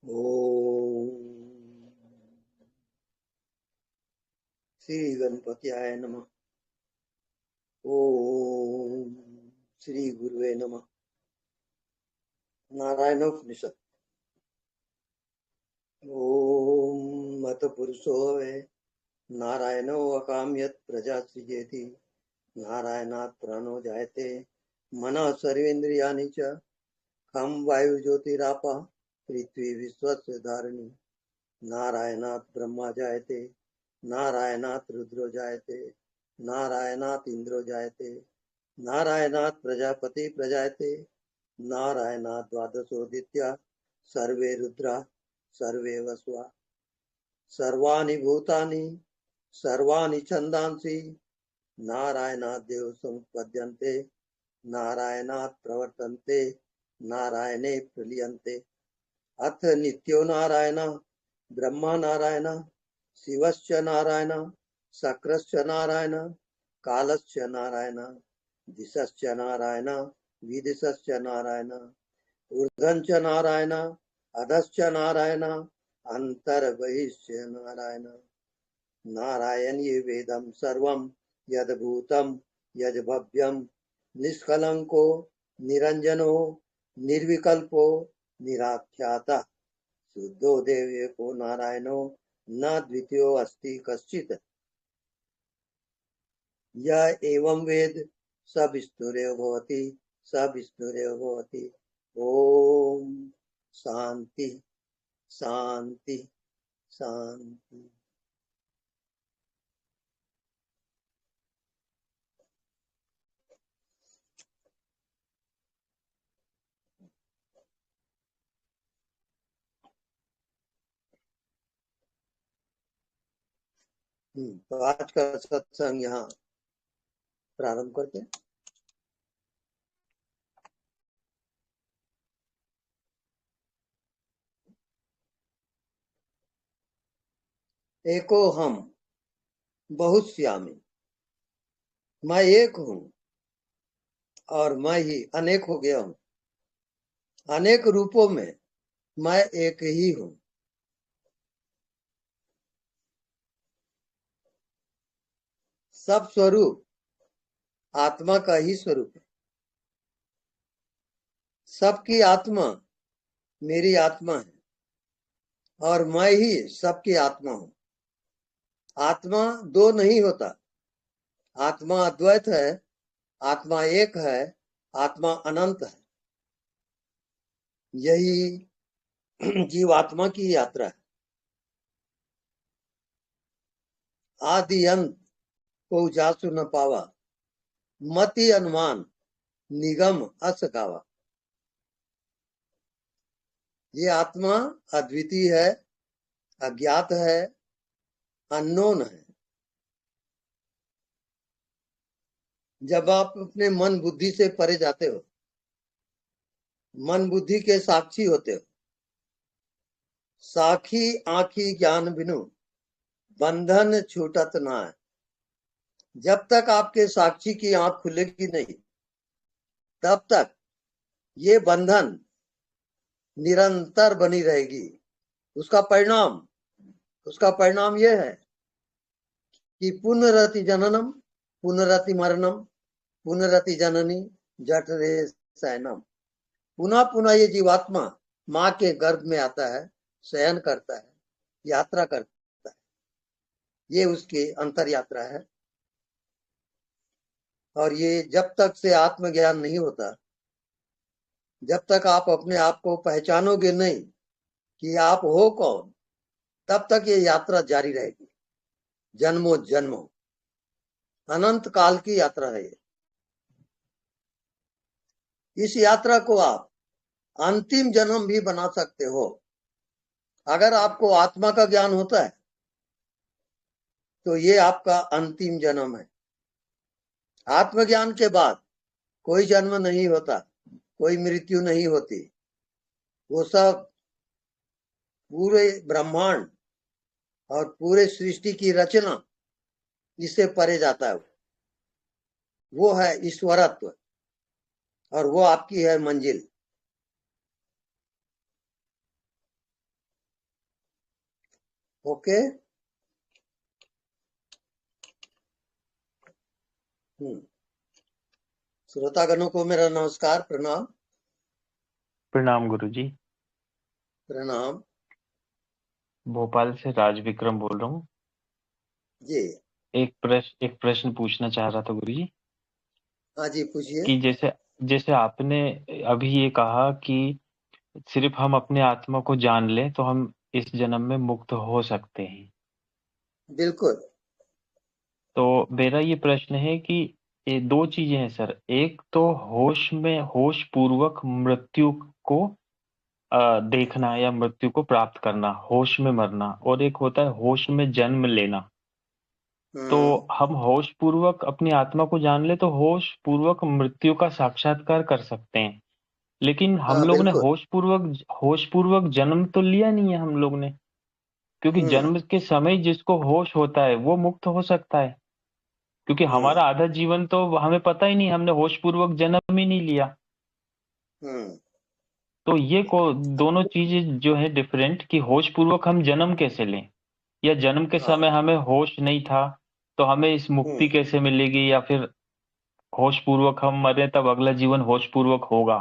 ओम श्री गणपत्याय नमः। ओम श्री गुरुवे नमः। नारायणोपनिषद। ओम मत पुरुषो वे नारायणो अकाम्यत् प्रजा सृजेति नारायणात् प्राणो जायते मनः सर्वेन्द्रियाणि च खं वायु ज्योतिरापः पृथ्वी विश्वस्य धारिणी नारायणात् ब्रह्मा जायते नारायणात् रुद्रो जायते नारायणात् इंद्रो जायते नारायणात् प्रजापति प्रजायते नारायणात् द्वादशोदित्या सर्वे रुद्रा सर्वे वस्वा सर्वाणि भूतानि सर्वाणि छन्दांसि नारायणात् देव समुपद्यन्ते नारायणात् प्रवर्तन्ते नारायणे प्रलीयन्ते। अथ नित्यो नारायण ब्रह्मा नारायण शिवश्च नारायण शक्रश्च नारायण कालश्च नारायण दिशश्च नारायण विदिशश्च नारायण ऊर्ध्वश्च नारायण अधश्च नारायण अंतर्बहिश्च नारायण। नारायणीय वेदं सर्वं यद्भूतं यद्भव्यं निष्कलंको निरंजनो निर्विकल्पो निराख्याता शुद्धो देवको नारायणो न द्वितीयो अस्ति कश्चित्। यः एवं वेद स विष्णुरेव भवति स विष्णुरेव भवति। ओम शांति शांति शांति। तो आज का सत्संग यहाँ प्रारंभ करते हैं। एको हम बहुत श्यामी, मैं एक हूँ और मैं ही अनेक हो गया हूँ। अनेक रूपों में मैं एक ही हूँ। सब स्वरूप आत्मा का ही स्वरूप है। सबकी आत्मा मेरी आत्मा है और मैं ही सबकी आत्मा हूँ। आत्मा दो नहीं होता। आत्मा अद्वैत है, आत्मा एक है, आत्मा अनंत है। यही जीवात्मा की यात्रा है। आदि अंत को जासु न पावा, मति अनुमान निगम अस गावा। ये आत्मा अद्वितीय है, अज्ञात है, अननोन है। जब आप अपने मन बुद्धि से परे जाते हो, मन बुद्धि के साक्षी होते हो। साखी आंखी ज्ञान बिनु बंधन छूटत ना है। जब तक आपके साक्षी की आंख खुलेगी नहीं, तब तक ये बंधन निरंतर बनी रहेगी। उसका परिणाम यह है कि पुनरति जननम पुनरति मरणम पुनरति जननी जठरे शयनम। पुनः पुनः ये जीवात्मा माँ के गर्भ में आता है, शयन करता है, यात्रा करता है। ये उसकी अंतर यात्रा है। और ये जब तक से आत्मज्ञान नहीं होता, जब तक आप अपने आप को पहचानोगे नहीं कि आप हो कौन, तब तक ये यात्रा जारी रहेगी। जन्मों जन्मों अनंत काल की यात्रा है ये। इस यात्रा को आप अंतिम जन्म भी बना सकते हो। अगर आपको आत्मा का ज्ञान होता है तो ये आपका अंतिम जन्म है। आत्मज्ञान के बाद कोई जन्म नहीं होता, कोई मृत्यु नहीं होती। वो सब पूरे ब्रह्मांड और पूरे सृष्टि की रचना, इससे परे जाता है। वो है ईश्वरत्व और वो आपकी है मंजिल। ओके। श्रोतागणों को मेरा नमस्कार, प्रणाम। प्रणाम गुरुजी। प्रणाम भोपाल से राज विक्रम बोल रहा हूँ। जी। एक प्रश्न पूछना चाह रहा था गुरुजी हाँ जी, पूछिए। कि जैसे जैसे आपने अभी ये कहा कि सिर्फ हम अपने आत्मा को जान लें तो हम इस जन्म में मुक्त हो सकते हैं। बिल्कुल। तो मेरा ये प्रश्न है कि ये दो चीजें हैं सर। एक तो होश पूर्वक मृत्यु को देखना या मृत्यु को प्राप्त करना, होश में मरना, और एक होता है होश में जन्म लेना। तो हम्म। हम होश पूर्वक अपनी आत्मा को जान ले तो होश पूर्वक मृत्यु का साक्षात्कार कर सकते हैं। लेकिन हम हाँ, लोग ने बिल्कुल। होश पूर्वक जन्म तो लिया नहीं है हम लोग ने, क्योंकि हम्म। जन्म के समय जिसको होश होता है वो मुक्त हो सकता है। क्योंकि हम्म। हमारा आधा जीवन तो हमें पता ही नहीं, हमने होश पूर्वक जन्म ही नहीं लिया। हम्म। तो ये को दोनों चीजें जो है डिफरेंट, कि होश पूर्वक हम जन्म कैसे लें, या जन्म के समय हाँ। हमें होश नहीं था तो हमें इस हम्म। मुक्ति कैसे मिलेगी, या फिर होश पूर्वक हम मरे तब अगला जीवन होश पूर्वक होगा।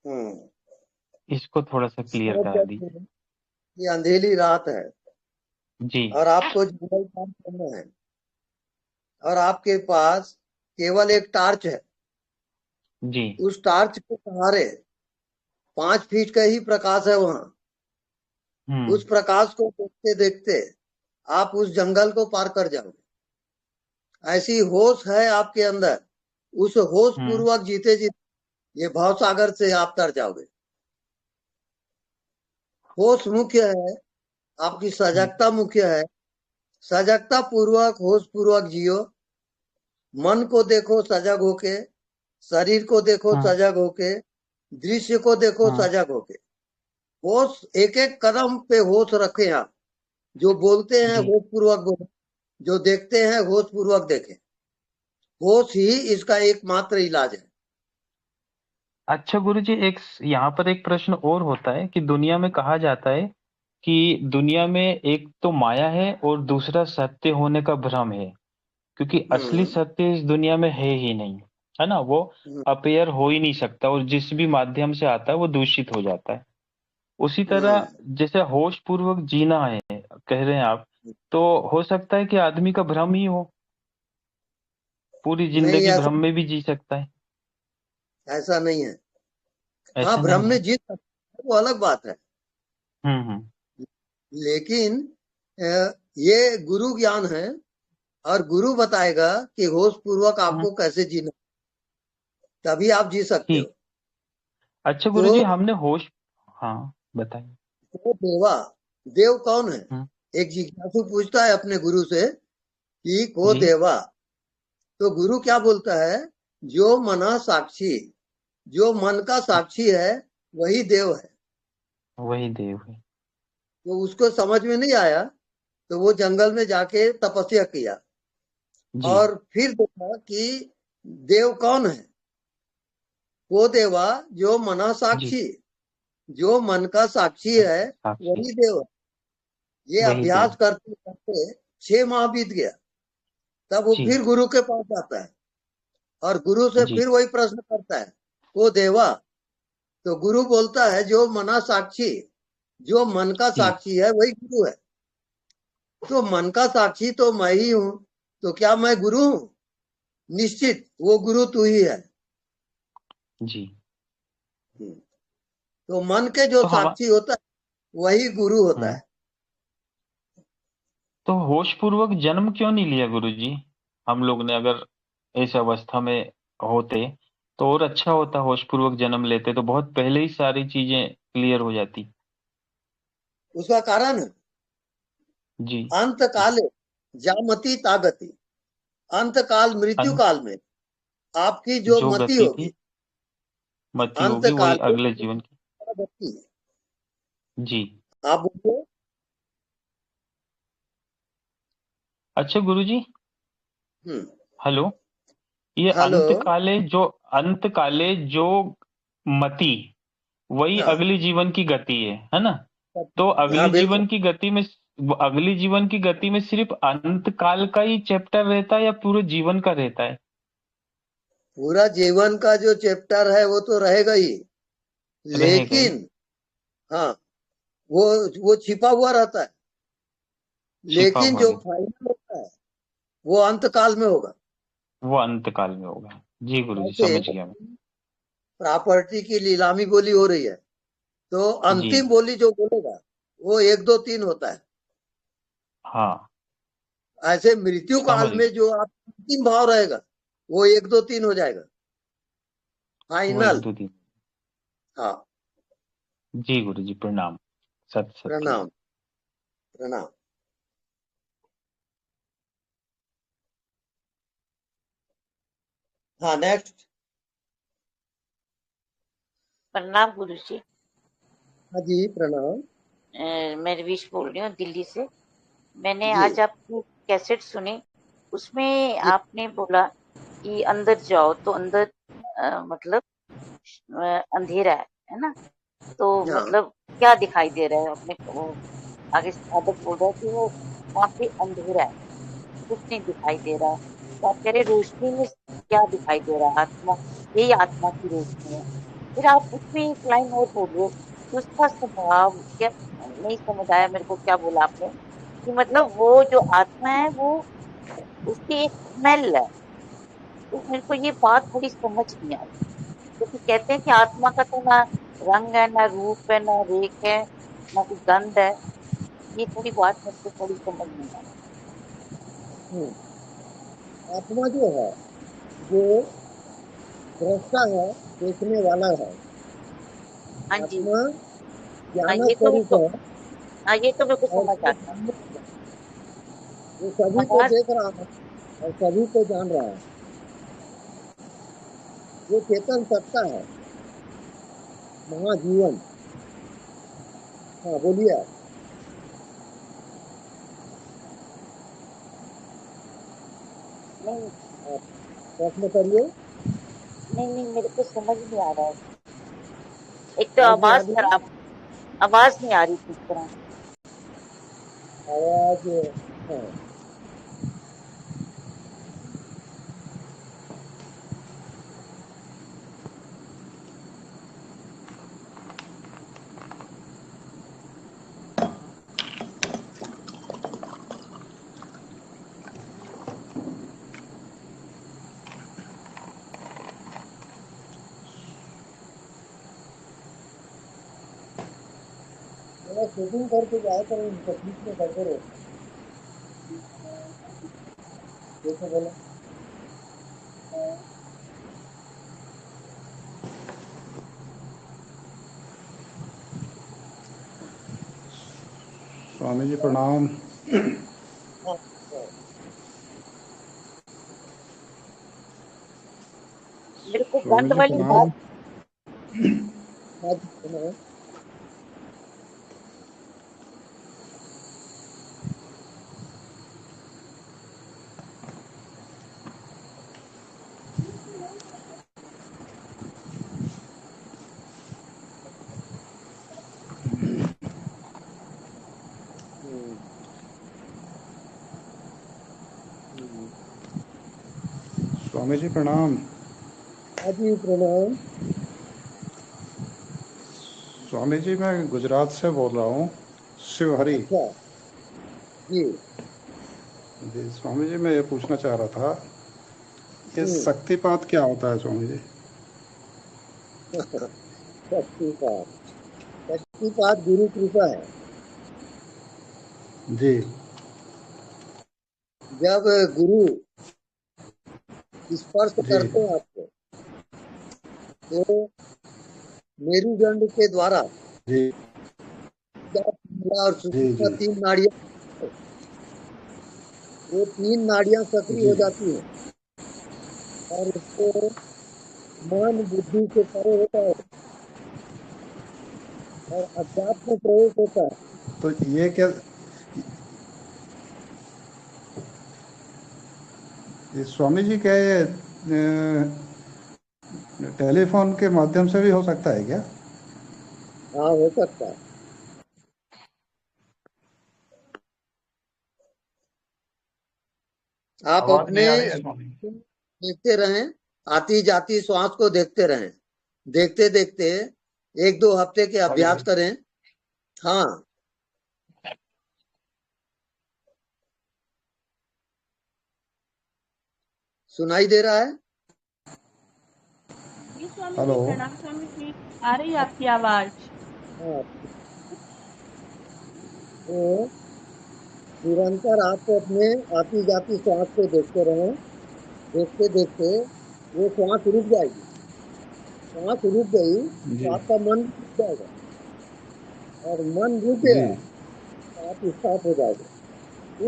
हम्म। इसको थोड़ा सा क्लियर समझ करा दीजिए। गए। ये अंधेरी रात है जी। और आपको जंगल पार करना है, और आपके पास केवल एक टार्च है। जी। उस टार्च के सहारे 5 फीट का ही प्रकाश है वहां। हम्म। उस प्रकाश को देखते देखते आप उस जंगल को पार कर जाओगे। ऐसी होश है आपके अंदर। उस होश हम्म। पूर्वक जीते जीते ये भाव सागर से आप तर जाओगे। होश मुख्य है, आपकी हम्म। सजगता मुख्य है। सजगता पूर्वक होश पूर्वक जियो। मन को देखो सजग होके, शरीर को देखो हाँ। सजग होके, दृश्य को देखो हाँ। सजग होके। होश एक एक कदम पे होश रखें आप। जो बोलते हैं जी। होश पूर्वक बोले, जो देखते हैं होश पूर्वक देखें। होश ही इसका एकमात्र इलाज है। अच्छा गुरुजी, यहाँ पर एक प्रश्न और होता है कि दुनिया में कहा जाता है कि दुनिया में एक तो माया है और दूसरा सत्य होने का भ्रम है, क्योंकि असली हम्म। सत्य इस दुनिया में है ही नहीं, है ना। वो हम्म। अपेयर हो ही नहीं सकता, और जिस भी माध्यम से आता है वो दूषित हो जाता है। उसी तरह हम्म। जैसे होश पूर्वक जीना है कह रहे हैं आप, तो हो सकता है कि आदमी का भ्रम ही हो, पूरी नहीं, जिंदगी ऐसा भ्रम में भी जी सकता है। ऐसा नहीं है। हाँ, ऐसा भ्रम नहीं में है। जीत सकते हैं, वो अलग बात है। हम्म। लेकिन ये गुरु ज्ञान है, और गुरु बताएगा कि होश पूर्वक हम्म। आपको कैसे जीना, तभी आप जी सकते हो। ठीक। अच्छा तो गुरुजी, हमने होश, हाँ बताइए। वो देव कौन है? हम्म। एक जिज्ञासु पूछता है अपने गुरु से कि को जी। देवा। तो गुरु क्या बोलता है? जो मना साक्षी, जो मन का साक्षी है, वही देव है। वही देव है। तो उसको समझ में नहीं आया, तो वो जंगल में जाके तपस्या किया, जी। और फिर देखा कि देव कौन है। वो देवा जो मना जी। साक्षी, जो मन का साक्षी है, साक्षी। वही देव है। ये वही अभ्यास देव। करते करते 6 माह बीत गया। तब वो जी। फिर गुरु के पास जाता है, और गुरु से जी। फिर वही प्रश्न करता है, वो देवा। तो गुरु बोलता है जो मना साक्षी, जो मन का जी। साक्षी है, वही गुरु है। तो मन का साक्षी तो मैं ही हूं, तो क्या मैं गुरु हूं? निश्चित वो गुरु तू ही है। जी। तो मन के जो तो हम साक्षी होता है वही गुरु होता हम्म है। तो होश पूर्वक जन्म क्यों नहीं लिया गुरुजी? हम लोग ने अगर इस अवस्था में होते तो और अच्छा होता, होश पूर्वक जन्म लेते तो बहुत पहले ही सारी चीजें क्लियर हो जाती। उसका कारण है, जी। अंत काले जामति तागति। अंत काल मृत्यु अंत, काल में आपकी जो जो मति गति होगी, थी मति अंत होगी, वही काले अगले जीवन की। गति। जी। आप बोलिए। अच्छा गुरुजी, हम्म। हेलो, ये हेलो। अंत काले जो मति, वही हाँ। अगले जीवन की गति है ना। तो हाँ, अगले बिल्कुल। जीवन की गति में वो अगली जीवन की गति में सिर्फ अंत काल का ही चैप्टर रहता है या पूरे जीवन का रहता है? पूरा जीवन का जो चैप्टर है वो तो रहेगा ही, रहेगा ही। लेकिन हाँ, वो वो छिपा हुआ रहता है, छिपा लेकिन हुआ जो रहता फाइनल होता है वो अंत काल में होगा। है, वो अंत काल में होगा। जी गुरु जी, जैसे समझ गया मैं। प्रॉपर्टी की नीलामी बोली हो रही है, तो जी। अंतिम बोली जो बोलेगा वो 1 2 3 होता है। हाँ। ऐसे मृत्यु समझ काल में गया। जो आप अंतिम भाव रहेगा वो 1 2 3 हो जाएगा, वो एक फाइनल। दो दिन। हाँ। जी गुरु जी, प्रणाम। सत सत। प्रणाम। प्रणाम। हाँ, नेक्स्ट। प्रणाम गुरु जी। हाँ जी, प्रणाम। मैं रवीश बोल रही हूँ दिल्ली से। मैंने जी आज आपकी कैसेट सुनी, उसमें जी। आपने बोला कि अंदर जाओ तो अंदर मतलब अंधेरा है ना? तो हाँ। मतलब क्या दिखाई दे रहा है? अपने वो आगे साधक बोल रहा है कि वो वहाँ पे अंधेरा है, कुछ नहीं दिखाई दे रहा। तो आप कह रहे रोशनी में क्या दिखाई दे रहा है? आत्मा, यही आत्मा की रोशनी है। फिर आप उसमें एक लाइन और बोल रहे हो कि उसका स्वभाव क्या, नहीं समझ आया मेरे को क्या बोला आपने, कि मतलब वो जो आत्मा है वो, उसकी एक स्मेल है। तो मेरे को ये बात थोड़ी समझ नहीं आई, क्योंकि कहते हैं कि आत्मा का तो ना रंग है, ना रूप है, ना रेख है, ना कोई गंध है। ये थोड़ी बात मेरे को थोड़ी समझ नहीं आई। हम्म, आत्मा जो है वो दृष्टा है, देखने वाला है। हाँ जी। आत्मा हाँ ज्ञान ये तो मेरे स्वरूप को, है हाँ ये तो मेरे को और समझ वो आता है। जानने वाला है। वो सभी को आवाज, देख रहा है और सभी को जान रहा है। वो चेतन सत्ता है, महाजीवन। हाँ, बोलिए आप। नहीं आप प्रश्न करिए। नहीं नहीं, मेरे को समझ नहीं आ रहा है। एक तो समझ में आ आवाज गया। खराब, आवाज नहीं आ रही ठीक तरह। आवाज। हाँ। थोड़ा सेटिंग करके जाया करो, तकलीफ में करते रहो। जैसे बोला। स्वामी जी प्रणाम। हाँ। हाँ। मेरे को स्वामी गंद जी वाली बात, प्रणाम। हाँ जी, सुनो। हम्म, हम्म। स्वामी जी प्रणाम। हाँ जी, प्रणाम। स्वामी जी मैं गुजरात से बोल रहा हूँ, शिवहरी। अच्छा। जी। जी स्वामी जी, मैं ये पूछना चाह रहा था, ये हम्म। शक्तिपात क्या होता है स्वामी जी? शक्तिपात। शक्तिपात गुरु कृपा है। जी जब गुरु स्पर्श जी करते हैं आपको, तो मेरुदंड के द्वारा जी और जी सुषुम्ना जी 3 नाड़ियां, वो 3 नाड़ियां सक्रिय जी। हो जाती है और उसको मन बुद्धि से परे होता है और अध्यात्म में प्रवेश होता है। तो ये क्या, ये स्वामी जी क्या ये टेलीफोन के माध्यम से भी हो सकता है क्या? हाँ, हो सकता है। आप आवाज अपने नहीं आ रही है स्वामी। देखते रहें, आती जाती श्वास को देखते रहें, देखते देखते 1-2 हफ्ते के अभ्यास करें। हाँ, सुनाई दे रहा है? जी स्वामी हेलो। जी, प्रणाम स्वामी जी, आ रही है आपकी आवाज। हाँ, तो निरंतर आपको अपने आती जाती श्वास को देखते रहें, देखते देखते वो श्वास रुक जाएगी। श्वास रुक गई जी तो आपका मन रुक जाएगा, और मन रुक जी गया तो आप स्टॉप हो जाओगे।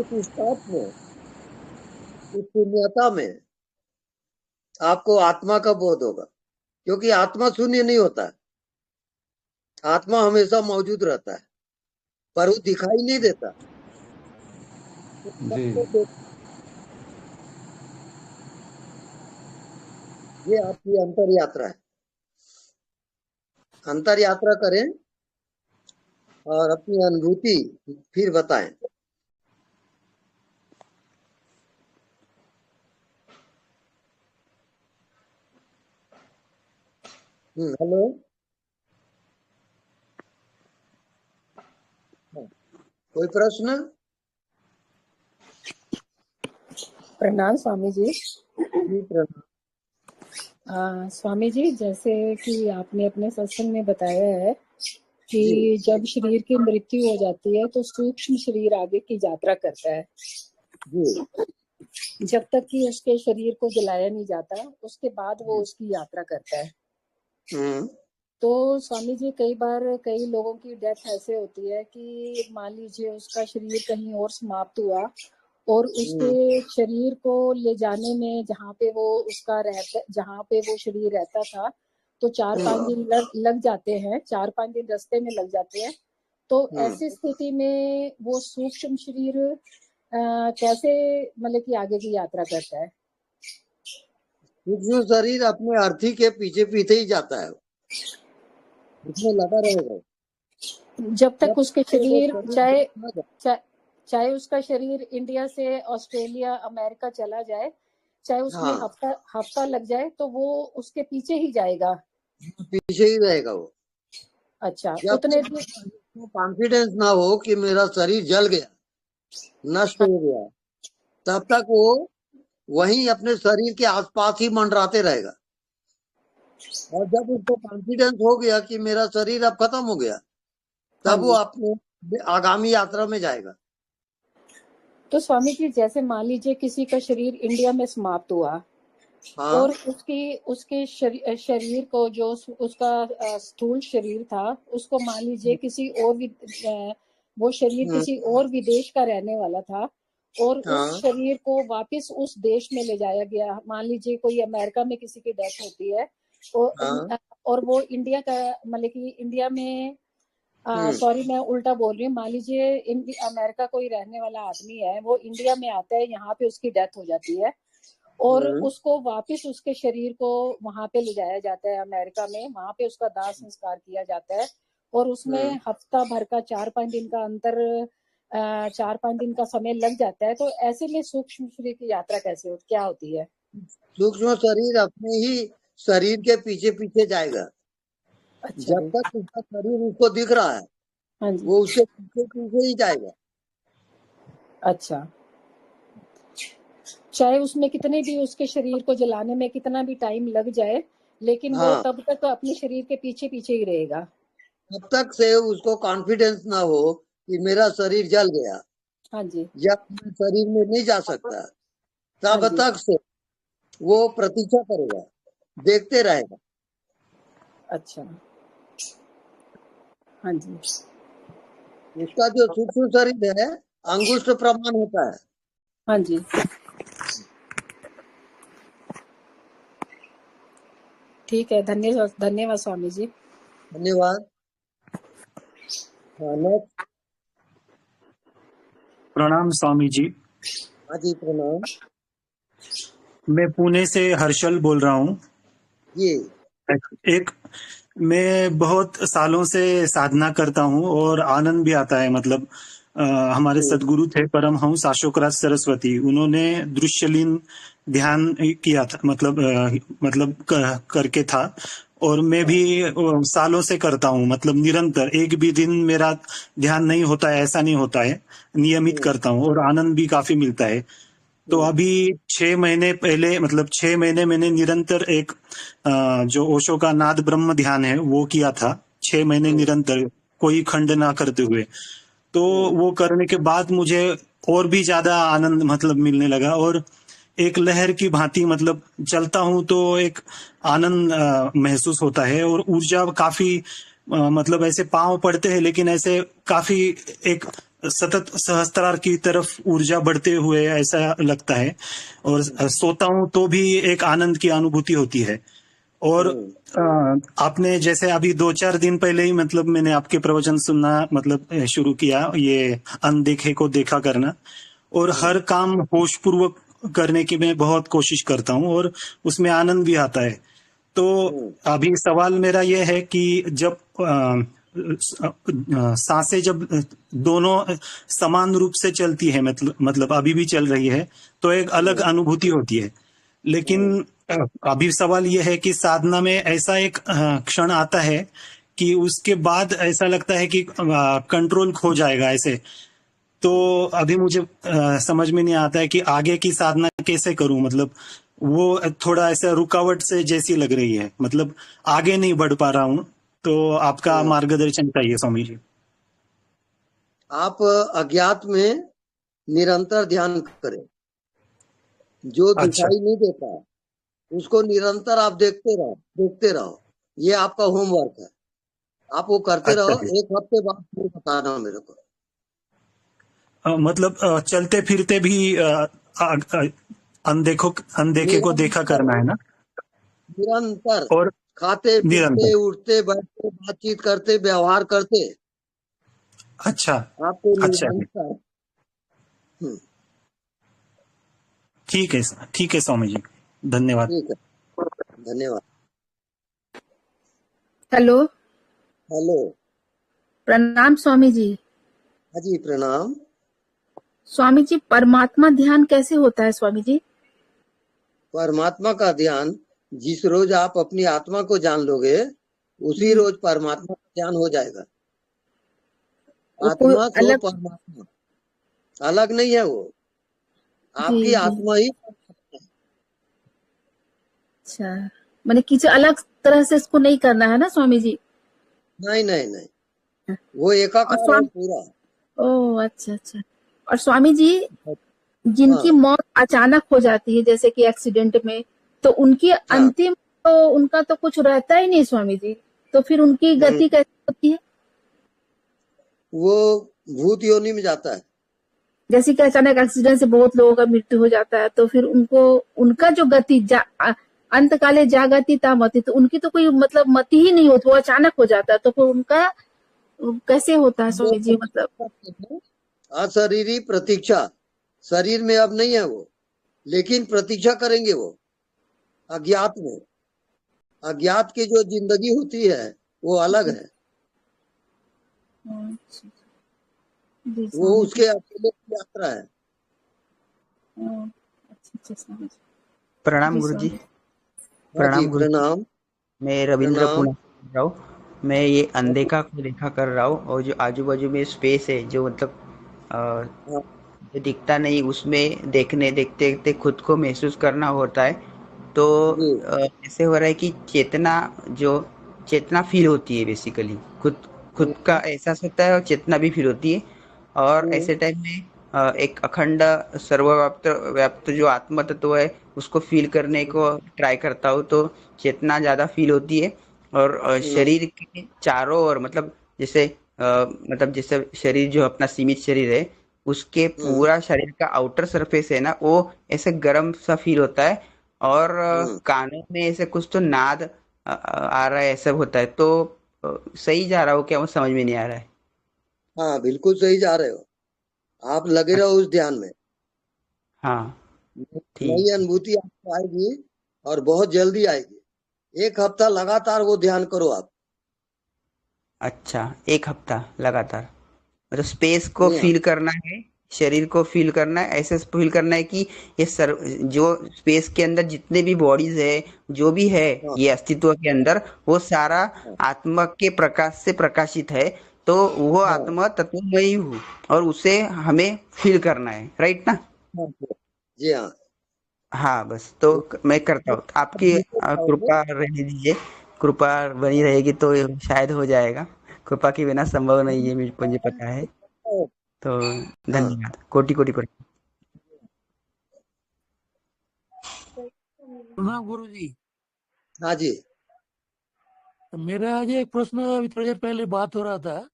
उस स्टॉप में, उस शून्यता में आपको आत्मा का बोध होगा, क्योंकि आत्मा शून्य नहीं होता है। आत्मा हमेशा मौजूद रहता है, पर वो दिखाई नहीं देता। जी ये आपकी अंतर यात्रा है। अंतर यात्रा करें और अपनी अनुभूति फिर बताएं। हेलो। कोई प्रश्न? प्रणाम स्वामी जी। जी प्रणाम। स्वामी जी, जैसे कि आपने अपने सत्संग में बताया है कि जी जब शरीर की मृत्यु हो जाती है तो सूक्ष्म शरीर आगे की यात्रा करता है। जी जब तक कि उसके शरीर को जलाया नहीं जाता, उसके बाद वो उसकी यात्रा करता है। हम्म तो स्वामी जी, कई बार कई लोगों की डेथ ऐसे होती है कि मान लीजिए उसका शरीर कहीं और समाप्त हुआ और उसके शरीर को ले जाने में जहाँ पे वो उसका रहता, जहाँ पे वो शरीर रहता था, तो 4-5 दिन लग जाते हैं, 4-5 दिन रास्ते में लग जाते हैं। तो ऐसी स्थिति में वो सूक्ष्म शरीर कैसे मतलब कि आगे की यात्रा करता है? सूक्ष्म शरीर अपने अर्थी के पीछे पीछे ही जाता है, उसमें लगा रहेगा। जब तक उसके शरीर चाहे जाए। चाहे उसका शरीर इंडिया से ऑस्ट्रेलिया अमेरिका चला जाए, चाहे उसमें हाँ, हफ्ता लग जाए, तो वो उसके पीछे ही जाएगा। पीछे ही रहेगा वो। अच्छा, जब उतने तक दिन। कॉन्फिडेंस ना हो कि मेरा शरीर जल गया, नष्ट हो गया, तब तक वो वहीं अपने शरीर के आसपास ही मंडराते रहेगा। और जब उसको कॉन्फिडेंस हो गया कि मेरा शरीर अब खत्म हो गया, हाँ तब वो जी। अपने आगामी यात्रा में जाएगा। तो स्वामी जी, जैसे मान लीजिए किसी का शरीर इंडिया में समाप्त हुआ, हाँ और उसके शरीर को जो उसका स्थूल शरीर था, उसको मान लीजिए किसी और वो शरीर किसी और विदेश का रहने वाला था, और हाँ उस शरीर को वापस उस देश में ले जाया गया। मान लीजिए कोई अमेरिका में किसी की डेथ होती है, हाँ और वो इंडिया का मतलब कि इंडिया में, सॉरी मैं उल्टा बोल रही हूँ, मान लीजिए अमेरिका कोई रहने वाला आदमी है, वो इंडिया में आता है, यहाँ पे उसकी डेथ हो जाती है, और उसको वापस उसके शरीर को वहां पे ले जाया जाता है अमेरिका में, वहां पे उसका दाह संस्कार किया जाता है, और उसमें हफ्ता भर का 4-5 दिन का अंतर 4-5 दिन का समय लग जाता है। तो ऐसे में सूक्ष्म शरीर की यात्रा कैसे क्या होती है? सूक्ष्म शरीर अपने ही शरीर के पीछे पीछे जाएगा। अच्छा जब तक उसका शरीर उसको दिख रहा है, हाँ जी। वो उसके पीछे पीछे ही जाएगा। अच्छा, चाहे उसमें कितने भी उसके शरीर को जलाने में कितना भी टाइम लग जाए, लेकिन वो तब तक अपने शरीर के पीछे पीछे ही रहेगा। तब तक से उसको कॉन्फिडेंस ना हो कि मेरा शरीर जल गया, हाँ जी। या मैं शरीर में नहीं जा सकता, हाँ तब जी। तक से वो प्रतीक्षा करेगा, देखते रहेगा। अच्छा, हाँ जी। उसका जो सूक्ष्म शरीर है, अंगुष्ठ प्रमाण होता है। हाँ जी। ठीक है, धन्यवाद धन्यवाद स्वामी जी। धन्यवाद। हाँ, next। प्रणाम स्वामी जी। हाँ जी प्रणाम। मैं पुणे से हर्षल बोल रहा हूँ। जी एक मैं बहुत सालों से साधना करता हूँ और आनंद भी आता है, मतलब हमारे सदगुरु थे परमहंस अशोकराज सरस्वती, उन्होंने दृश्यलीन ध्यान किया था, मतलब करके था। और मैं भी सालों से करता हूँ, मतलब निरंतर, एक भी दिन मेरा ध्यान नहीं होता है ऐसा नहीं होता है, नियमित करता हूँ और आनंद भी काफी मिलता है। तो अभी 6 महीने पहले, मतलब 6 महीने मैंने निरंतर एक जो ओशो का नाद ब्रह्म ध्यान है वो किया था, 6 महीने निरंतर, कोई खंड ना करते हुए। तो वो करने के बाद मुझे और भी ज्यादा आनंद मतलब मिलने लगा, और एक लहर की भांति मतलब चलता हूं तो एक आनंद महसूस होता है, और ऊर्जा काफी मतलब ऐसे पांव पड़ते हैं लेकिन ऐसे काफी एक सतत सहस्त्रार की तरफ ऊर्जा बढ़ते हुए ऐसा लगता है। और सोता हूं तो भी एक आनंद की अनुभूति होती है। और आपने जैसे अभी 2-4 दिन पहले ही मतलब मैंने आपके प्रवचन सुनना मतलब शुरू किया, ये अनदेखे को देखा करना, और हर काम होशपूर्वक करने की मैं बहुत कोशिश करता हूँ और उसमें आनंद भी आता है। तो अभी सवाल मेरा यह है कि जब सांसें जब दोनों समान रूप से चलती है, मतलब अभी भी चल रही है, तो एक अलग अनुभूति होती है। लेकिन अभी सवाल यह है कि साधना में ऐसा एक क्षण आता है कि उसके बाद ऐसा लगता है कि कंट्रोल खो जाएगा ऐसे। तो अभी मुझे समझ में नहीं आता है कि आगे की साधना कैसे करूं, मतलब वो थोड़ा ऐसा रुकावट से जैसी लग रही है, मतलब आगे नहीं बढ़ पा रहा हूं। तो आपका मार्गदर्शन चाहिए स्वामी जी। आप अज्ञात में निरंतर ध्यान करें, जो अच्छा, दिखाई नहीं देता उसको निरंतर आप देखते रहो। ये आपका होमवर्क है, आप वो करते अच्छा रहो। जी। 1 हफ्ते बाद फिर बताना मेरे को। मतलब चलते फिरते भी अनदेखे को देखा निरंतर करना है ना? निरंतर और खाते पीते निरंतर। उठते बैठते बातचीत करते व्यवहार करते अच्छा, आपको अच्छा जी। निरंतर। हम्म, ठीक है स्वामी जी, धन्यवाद। ठीक है, धन्यवाद। Hello, hello. प्रणाम स्वामी जी। हाँ जी, प्रणाम। स्वामी जी, परमात्मा ध्यान कैसे होता है स्वामी जी? परमात्मा का ध्यान जिस रोज आप अपनी आत्मा को जान लोगे उसी जी, रोज परमात्मा का ज्ञान हो जाएगा। वो कोई आत्मा सो अलग? परमात्मा, अलग नहीं है वो, जी आपकी जी, आत्मा ही। अच्छा, मैंने किसी अलग तरह से इसको नहीं करना है ना स्वामी जी? नहीं नहीं नहीं, वो और एकाकार है स्वामी, पूरा। ओ अच्छा अच्छा। और स्वामी जी, जिनकी हाँ, मौत अचानक हो जाती है जैसे कि एक्सीडेंट में, तो उनकी हाँ। अंतिम, तो उनका तो कुछ रहता ही नहीं स्वामी जी, तो फिर उनकी हम्म, गति कैसे होती है? वो भूत योनि में जाता है। जैसे कि अचानक एक्सीडेंट से बहुत लोगों का मृत्यु हो जाता है, तो फिर उनको, उनका जो गति अंत काले जागति तामति, तो उनकी तो कोई मतलब मति ही नहीं होती, वो अचानक हो जाता है, तो फिर उनका कैसे होता है वो स्वामी जी मतलब? अशरीरी प्रतीक्षा, शरीर में अब नहीं है वो, लेकिन प्रतीक्षा करेंगे वो अज्ञात में। अज्ञात की जो जिंदगी होती है वो अलग है, अच्छा, जी वो स्वामी जी। उसके अकेले की यात्रा है। अच्छा अच्छा स्वामी जी। प्रणाम जी गुरुजी। स्वामी। हाँ जी, प्रणाम गुरुजी। प्रणाम। मैं रविंद्र प्रणाम। पुणे बोल रहा हूँ। मैं ये अनदेखा को देखा कर रहा हूँ, और जो आजू बाजू में स्पेस है जो मतलब हाँ, जो दिखता नहीं, उसमें देखते देखते खुद को महसूस करना होता है। तो जी। ऐसे हो रहा है कि चेतना फील होती है बेसिकली, खुद खुद का हम्म, एहसास होता है और चेतना भी फील होती है। और हम्म, ऐसे टाइम में एक अखंड सर्वव्याप्त व्याप्त जो आत्म तत्व है उसको फील करने को ट्राई करता हूँ, तो चेतना ज़्यादा फील होती है। और हम्म, शरीर के चारों ओर, मतलब जैसे शरीर जो अपना सीमित शरीर है, उसके हम्म, पूरा शरीर का आउटर सरफेस है ना, वो ऐसे गर्म सा फील होता है। और हम्म। कानों में ऐसे कुछ तो नाद आ रहा है, ऐसा होता है। तो सही जा रहा हो क्या, वो समझ में नहीं आ रहा है। हाँ, बिल्कुल सही जा रहे हो। आप लगे रहो उस ध्यान में। हाँ, नई ठीक। अनुभूति आपको आएगी और बहुत जल्दी आएगी। 1 हफ्ता लगातार वो ध्यान करो आप। अच्छा, 1 हफ्ता लगातार। मतलब स्पेस को जी हाँ फील करना है, शरीर को फील करना है, ऐसे फील करना है कि ये जो स्पेस के अंदर जितने भी बॉडीज है, जो भी है हाँ ये अस्तित्व के अंदर, वो सारा हाँ आत्मा के प्रकाश से प्रकाशित है। तो वो हाँ आत्मा तत्वमयी हूँ और उसे हमें फील करना है, राइट ना? हाँ, जी हाँ। हाँ, बस तो मैं करता हूँ। आपकी नीचे जाओगे। कृपा रहने दीजिए, कृपा बनी रहेगी तो ये शायद हो जाएगा। कृपा के बिना संभव नहीं है, मुझे पता है। तो हाँ धन्यवाद, कोटि कोटि प्रणाम। प्रणाम गुरु जी। हाँ जी तो मेरा आज एक प्रश्न, अभी थोड़ी देर पहले बात हो रहा था,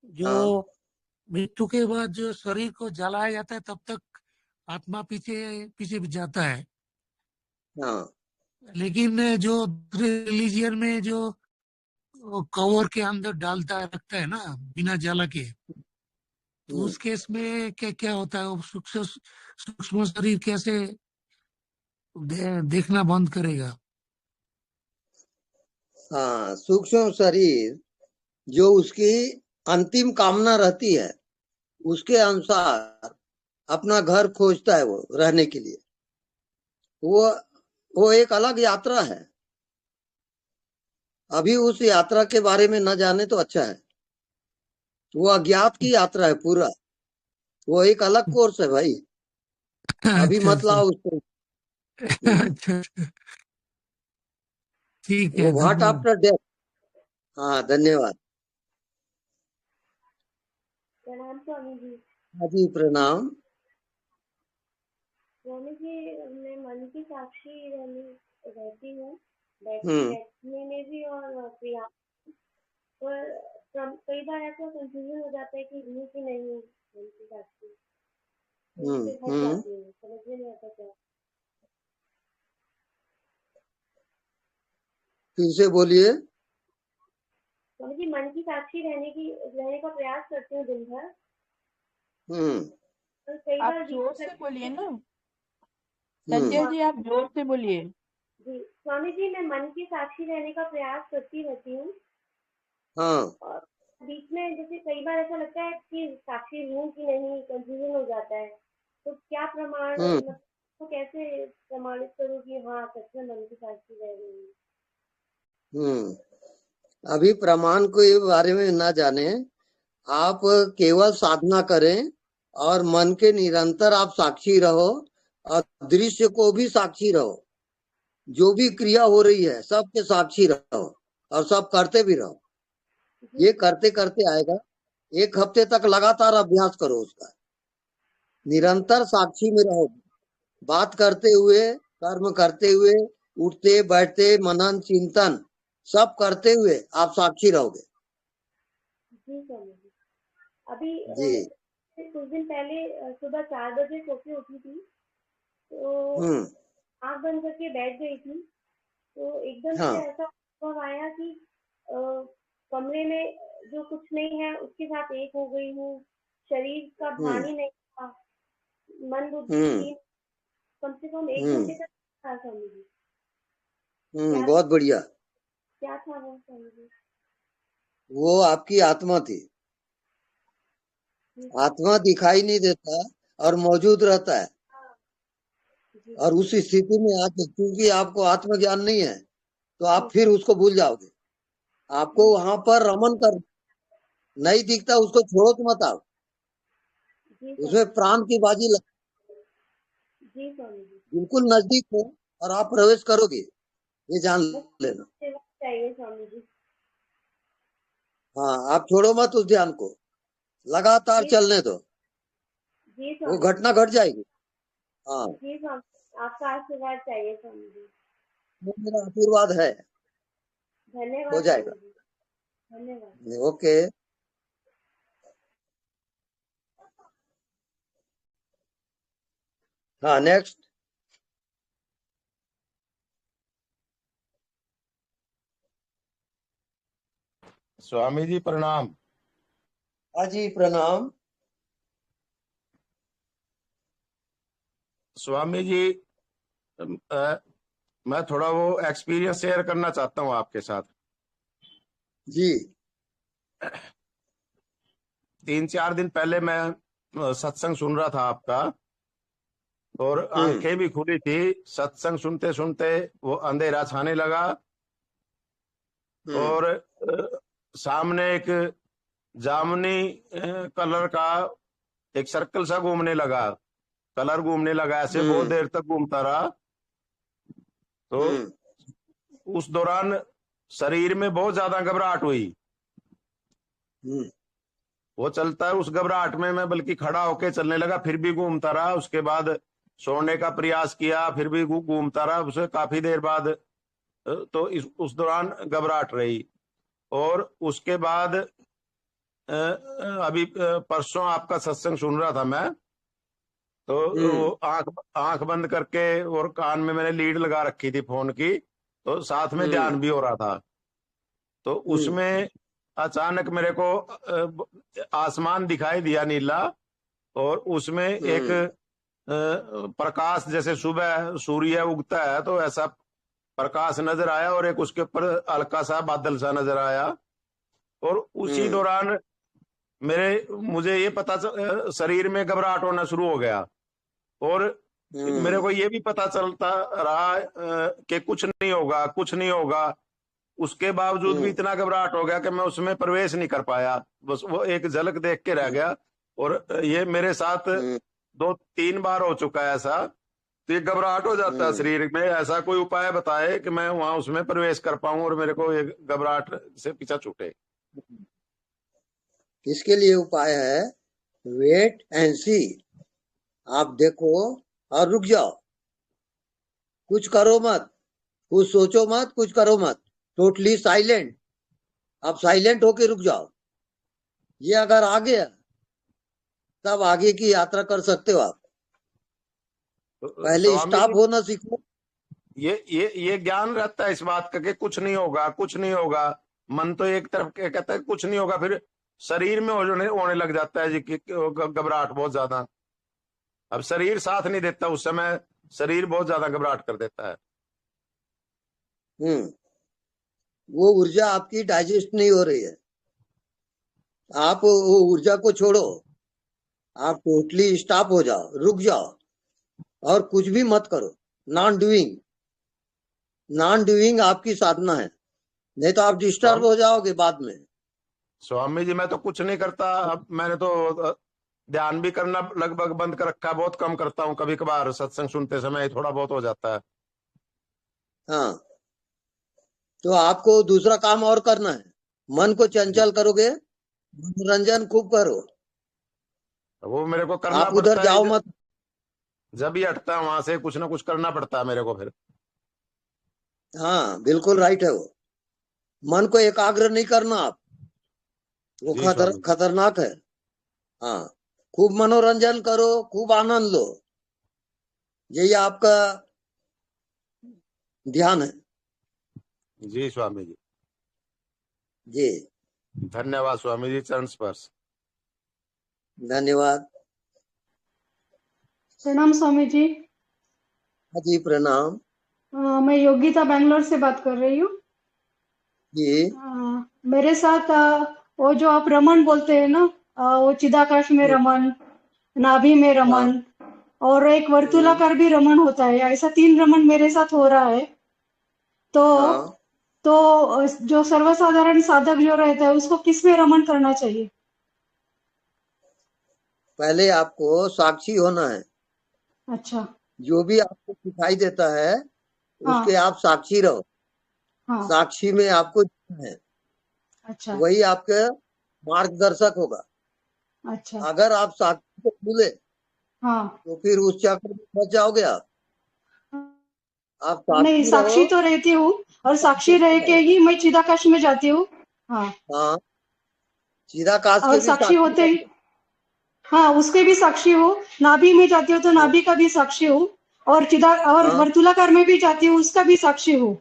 जो हाँ मृत्यु के बाद जो शरीर को जलाया जाता है तब तक आत्मा पीछे पीछे भी जाता है, हाँ लेकिन जो रिलीजियन में जो कवर के अंदर डालता है, रखता है ना बिना जला के, तो हम्म, उस केस में क्या क्या होता है? वो सूक्ष्म सूक्ष्म शरीर कैसे देखना बंद करेगा? हाँ सूक्ष्म शरीर जो उसकी अंतिम कामना रहती है उसके अनुसार अपना घर खोजता है वो रहने के लिए। वो वो एक अलग यात्रा है। अभी उस यात्रा के बारे में न जाने तो अच्छा है। वो अज्ञात की यात्रा है पूरा। वो एक अलग कोर्स है भाई। अभी अच्छा मत अच्छा लाओ उसको। अच्छा, ठीक वो है, व्हाट धन्यवाद। After death. हाँ धन्यवाद। प्रणाम स्वामी जी। हाँ जी प्रणाम। स्वामी जी, मैं मन की साक्षी रहती हूँ, हम्म बैठने में भी और क्रिया, पर कई बार ऐसा कंफ्यूजन हो जाता है कि हूँ कि नहीं हूँ मन की साक्षी, तो उससे हट हम्म। जाती हूँ, समझ में नहीं आता क्या। फिर से बोलिए। स्वामी जी, मन की साक्षी रहने का प्रयास करती हूँ दिन भर, हम्म पर कई आप बार जोर से बोलिए ना, हम्म संजय जी, आप जोर से बोलिए। जी स्वामी जी, मैं मन की साक्षी रहने का प्रयास करती रहती हूँ, हाँ और बीच में जैसे कई बार ऐसा लगता है कि साक्षी हूँ कि नहीं, कंफ्यूजन हो जाता है। तो क्या प्रमाण, हम्म मतलब तो कैसे प्रमाणित करूँ कि हाँ सच में मन की साक्षी रह रही हूँ। अभी प्रमाण के बारे में ना जाने। आप केवल साधना करें और मन के निरंतर आप साक्षी रहो और दृश्य को भी साक्षी रहो। जो भी क्रिया हो रही है सबके साक्षी रहो और सब करते भी रहो। जी ये करते करते आएगा। एक हफ्ते तक लगातार अभ्यास करो उसका। निरंतर साक्षी में रहो। बात करते हुए, कर्म करते हुए, उठते बैठते, मनन चिंतन सब करते हुए आप साक्षी रहोगे। जी स्वामी जी। अभी जी कुछ दिन पहले सुबह 4 बजे सो के उठी थी, तो हम्म आँख बंद करके बैठ गई थी, तो एकदम से हाँ ऐसा अनुभव आया कि अ, कमरे में जो कुछ नहीं है उसके साथ एक हो गई हूँ, शरीर का भान हम्म ही नहीं था, मन बुद्धि हम्म थी। कम से कम 1 घंटे हम्म तक था स्वामी जी। क्या बहुत बढ़िया। क्या था वो स्वामी जी? वो आपकी आत्मा थी। जी आत्मा दिखाई नहीं देता और मौजूद रहता है। जी और उस स्थिति में आके क्योंकि आपको आत्मज्ञान नहीं है तो आप जी फिर उसको भूल जाओगे। आपको जी वहां पर रमन कर नहीं दिखता उसको छोड़ो तो मत आओ। जी उसमें स्वामी प्राण की बाजी लग, जी स्वामी जी। बिल्कुल नजदीक हो और आप प्रवेश करोगे ये जान बस लेना। सेवा चाहिए स्वामी जी। हाँ आप छोड़ो मत उस ध्यान को। लगातार जी चलने दो। जी वो स्वामी जी। घटना घट जाएगी। हाँ जी स्वामी, आपका आशीर्वाद चाहिए स्वामी जी। वो मेरा आशीर्वाद है। हो धन्यवाद स्वामी जाएगा। जी। धन्यवाद। ओके। हाँ नेक्स्ट। स्वामी जी प्रणाम। हाँ जी प्रणाम। स्वामी जी, मैं थोड़ा वो एक्सपीरियंस शेयर करना चाहता हूँ आपके साथ। जी 3-4 दिन पहले मैं सत्संग सुन रहा था आपका, और आंखें भी खुली थी। सत्संग सुनते सुनते वो अंधेरा छाने लगा, और सामने एक जामुनी कलर का एक सर्कल सा घूमने लगा, कलर घूमने लगा, ऐसे बहुत देर तक घूमता रहा। तो उस दौरान शरीर में बहुत ज्यादा घबराहट हुई। वो चलता है, उस घबराहट में मैं बल्कि खड़ा होके चलने लगा, फिर भी घूमता रहा। उसके बाद सोने का प्रयास किया, फिर भी घूमता रहा। उसे काफी देर बाद तो उस दौरान घबराहट रही। और उसके बाद अभी परसों आपका सत्संग सुन रहा था मैं, तो वो आंख बंद करके और कान में मैंने लीड लगा रखी थी फोन की, तो साथ में ध्यान भी हो रहा था। तो उसमें अचानक मेरे को आसमान दिखाई दिया नीला, और उसमें एक प्रकाश, जैसे सुबह सूर्य उगता है तो ऐसा प्रकाश नजर आया, और एक उसके ऊपर हल्का सा बादल सा नजर आया। और उसी दौरान मुझे ये पता शरीर में घबराहट होना शुरू हो गया, और मेरे को ये भी पता चलता रहा कि कुछ नहीं होगा, कुछ नहीं होगा। उसके बावजूद भी इतना घबराहट हो गया कि मैं उसमें प्रवेश नहीं कर पाया, बस वो एक झलक देख के रह गया। और ये मेरे साथ 2-3 बार हो चुका है ऐसा। तो ये घबराहट हो जाता है शरीर में। ऐसा कोई उपाय बताए कि मैं वहां उसमें प्रवेश कर पाऊं और मेरे को ये घबराहट से पीछा छूटे। इसके लिए उपाय है, वेट एंड सी। आप देखो और रुक जाओ, कुछ करो मत, कुछ सोचो मत, कुछ करो मत, टोटली साइलेंट। आप साइलेंट होके रुक जाओ। ये अगर आ गया तब आगे की यात्रा कर सकते हो आप। पहले स्टॉप होना सीखो। ये ज्ञान रहता है इस बात का कि कुछ नहीं होगा, कुछ नहीं होगा। मन तो एक तरफ कहता है कुछ नहीं होगा, फिर शरीर में होने लग जाता है जी कि घबराहट बहुत ज्यादा। अब शरीर साथ नहीं देता, उस समय शरीर बहुत ज्यादा घबराहट कर देता है। वो ऊर्जा आपकी डाइजेस्ट नहीं हो रही है। आप वो ऊर्जा को छोड़ो, आप टोटली स्टॉप हो जाओ, रुक जाओ और कुछ भी मत करो। नॉन डूइंग आपकी साधना है, नहीं तो आप डिस्टर्ब हो जाओगे बाद में। स्वामी जी मैं तो कुछ नहीं करता। अब मैंने तो ध्यान भी करना लगभग बंद कर रखा है, बहुत कम करता हूँ। कभी कभार सत्संग सुनते समय थोड़ा बहुत हो जाता है। हाँ, तो आपको दूसरा काम और करना है। मन को चंचल करोगे, मनोरंजन खूब करो। वो मेरे को करना आप उधर जाओ मत। जब ही हटता है वहां से कुछ ना कुछ करना पड़ता है मेरे को फिर। हाँ, बिल्कुल राइट है। वो मन को एकाग्र नहीं करना आप, वो खतरनाक है। हाँ, खूब मनोरंजन करो, खूब आनंद लो, यही आपका ध्यान है। जी स्वामी जी, जी धन्यवाद स्वामी जी, चरण स्पर्श। धन्यवाद। प्रणाम स्वामी जी। जी प्रणाम। मैं योगिता बैंगलोर से बात कर रही हूँ जी। मेरे साथ वो जो आप रमन बोलते हैं ना, वो चिदाकाश में रमन, नाभि में रमन और एक वर्तुलाकार भी रमन होता है, ऐसा 3 रमन मेरे साथ हो रहा है। तो जो सर्वसाधारण साधक जो रहता है उसको किस में रमन करना चाहिए? पहले आपको साक्षी होना है। अच्छा। जो भी आपको दिखाई देता है उसके आप साक्षी रहो। साक्षी में आपको है। अच्छा। वही आपके मार्गदर्शक होगा। अच्छा। अगर आप साक्षी को भूले तो फिर उस चक्र में फंस जाओगे आप नहीं, साक्षी तो रहती हूँ और साक्षी रह के ही मैं चिदाकाश में जाती हूँ। हाँ, चिदाकाश और साक्षी होते ही उसके भी साक्षी हूँ। नाभि में जाती हूँ तो नाभि का भी साक्षी हूँ, और वर्तुलाकार में भी जाती हूँ, उसका भी साक्षी हूँ।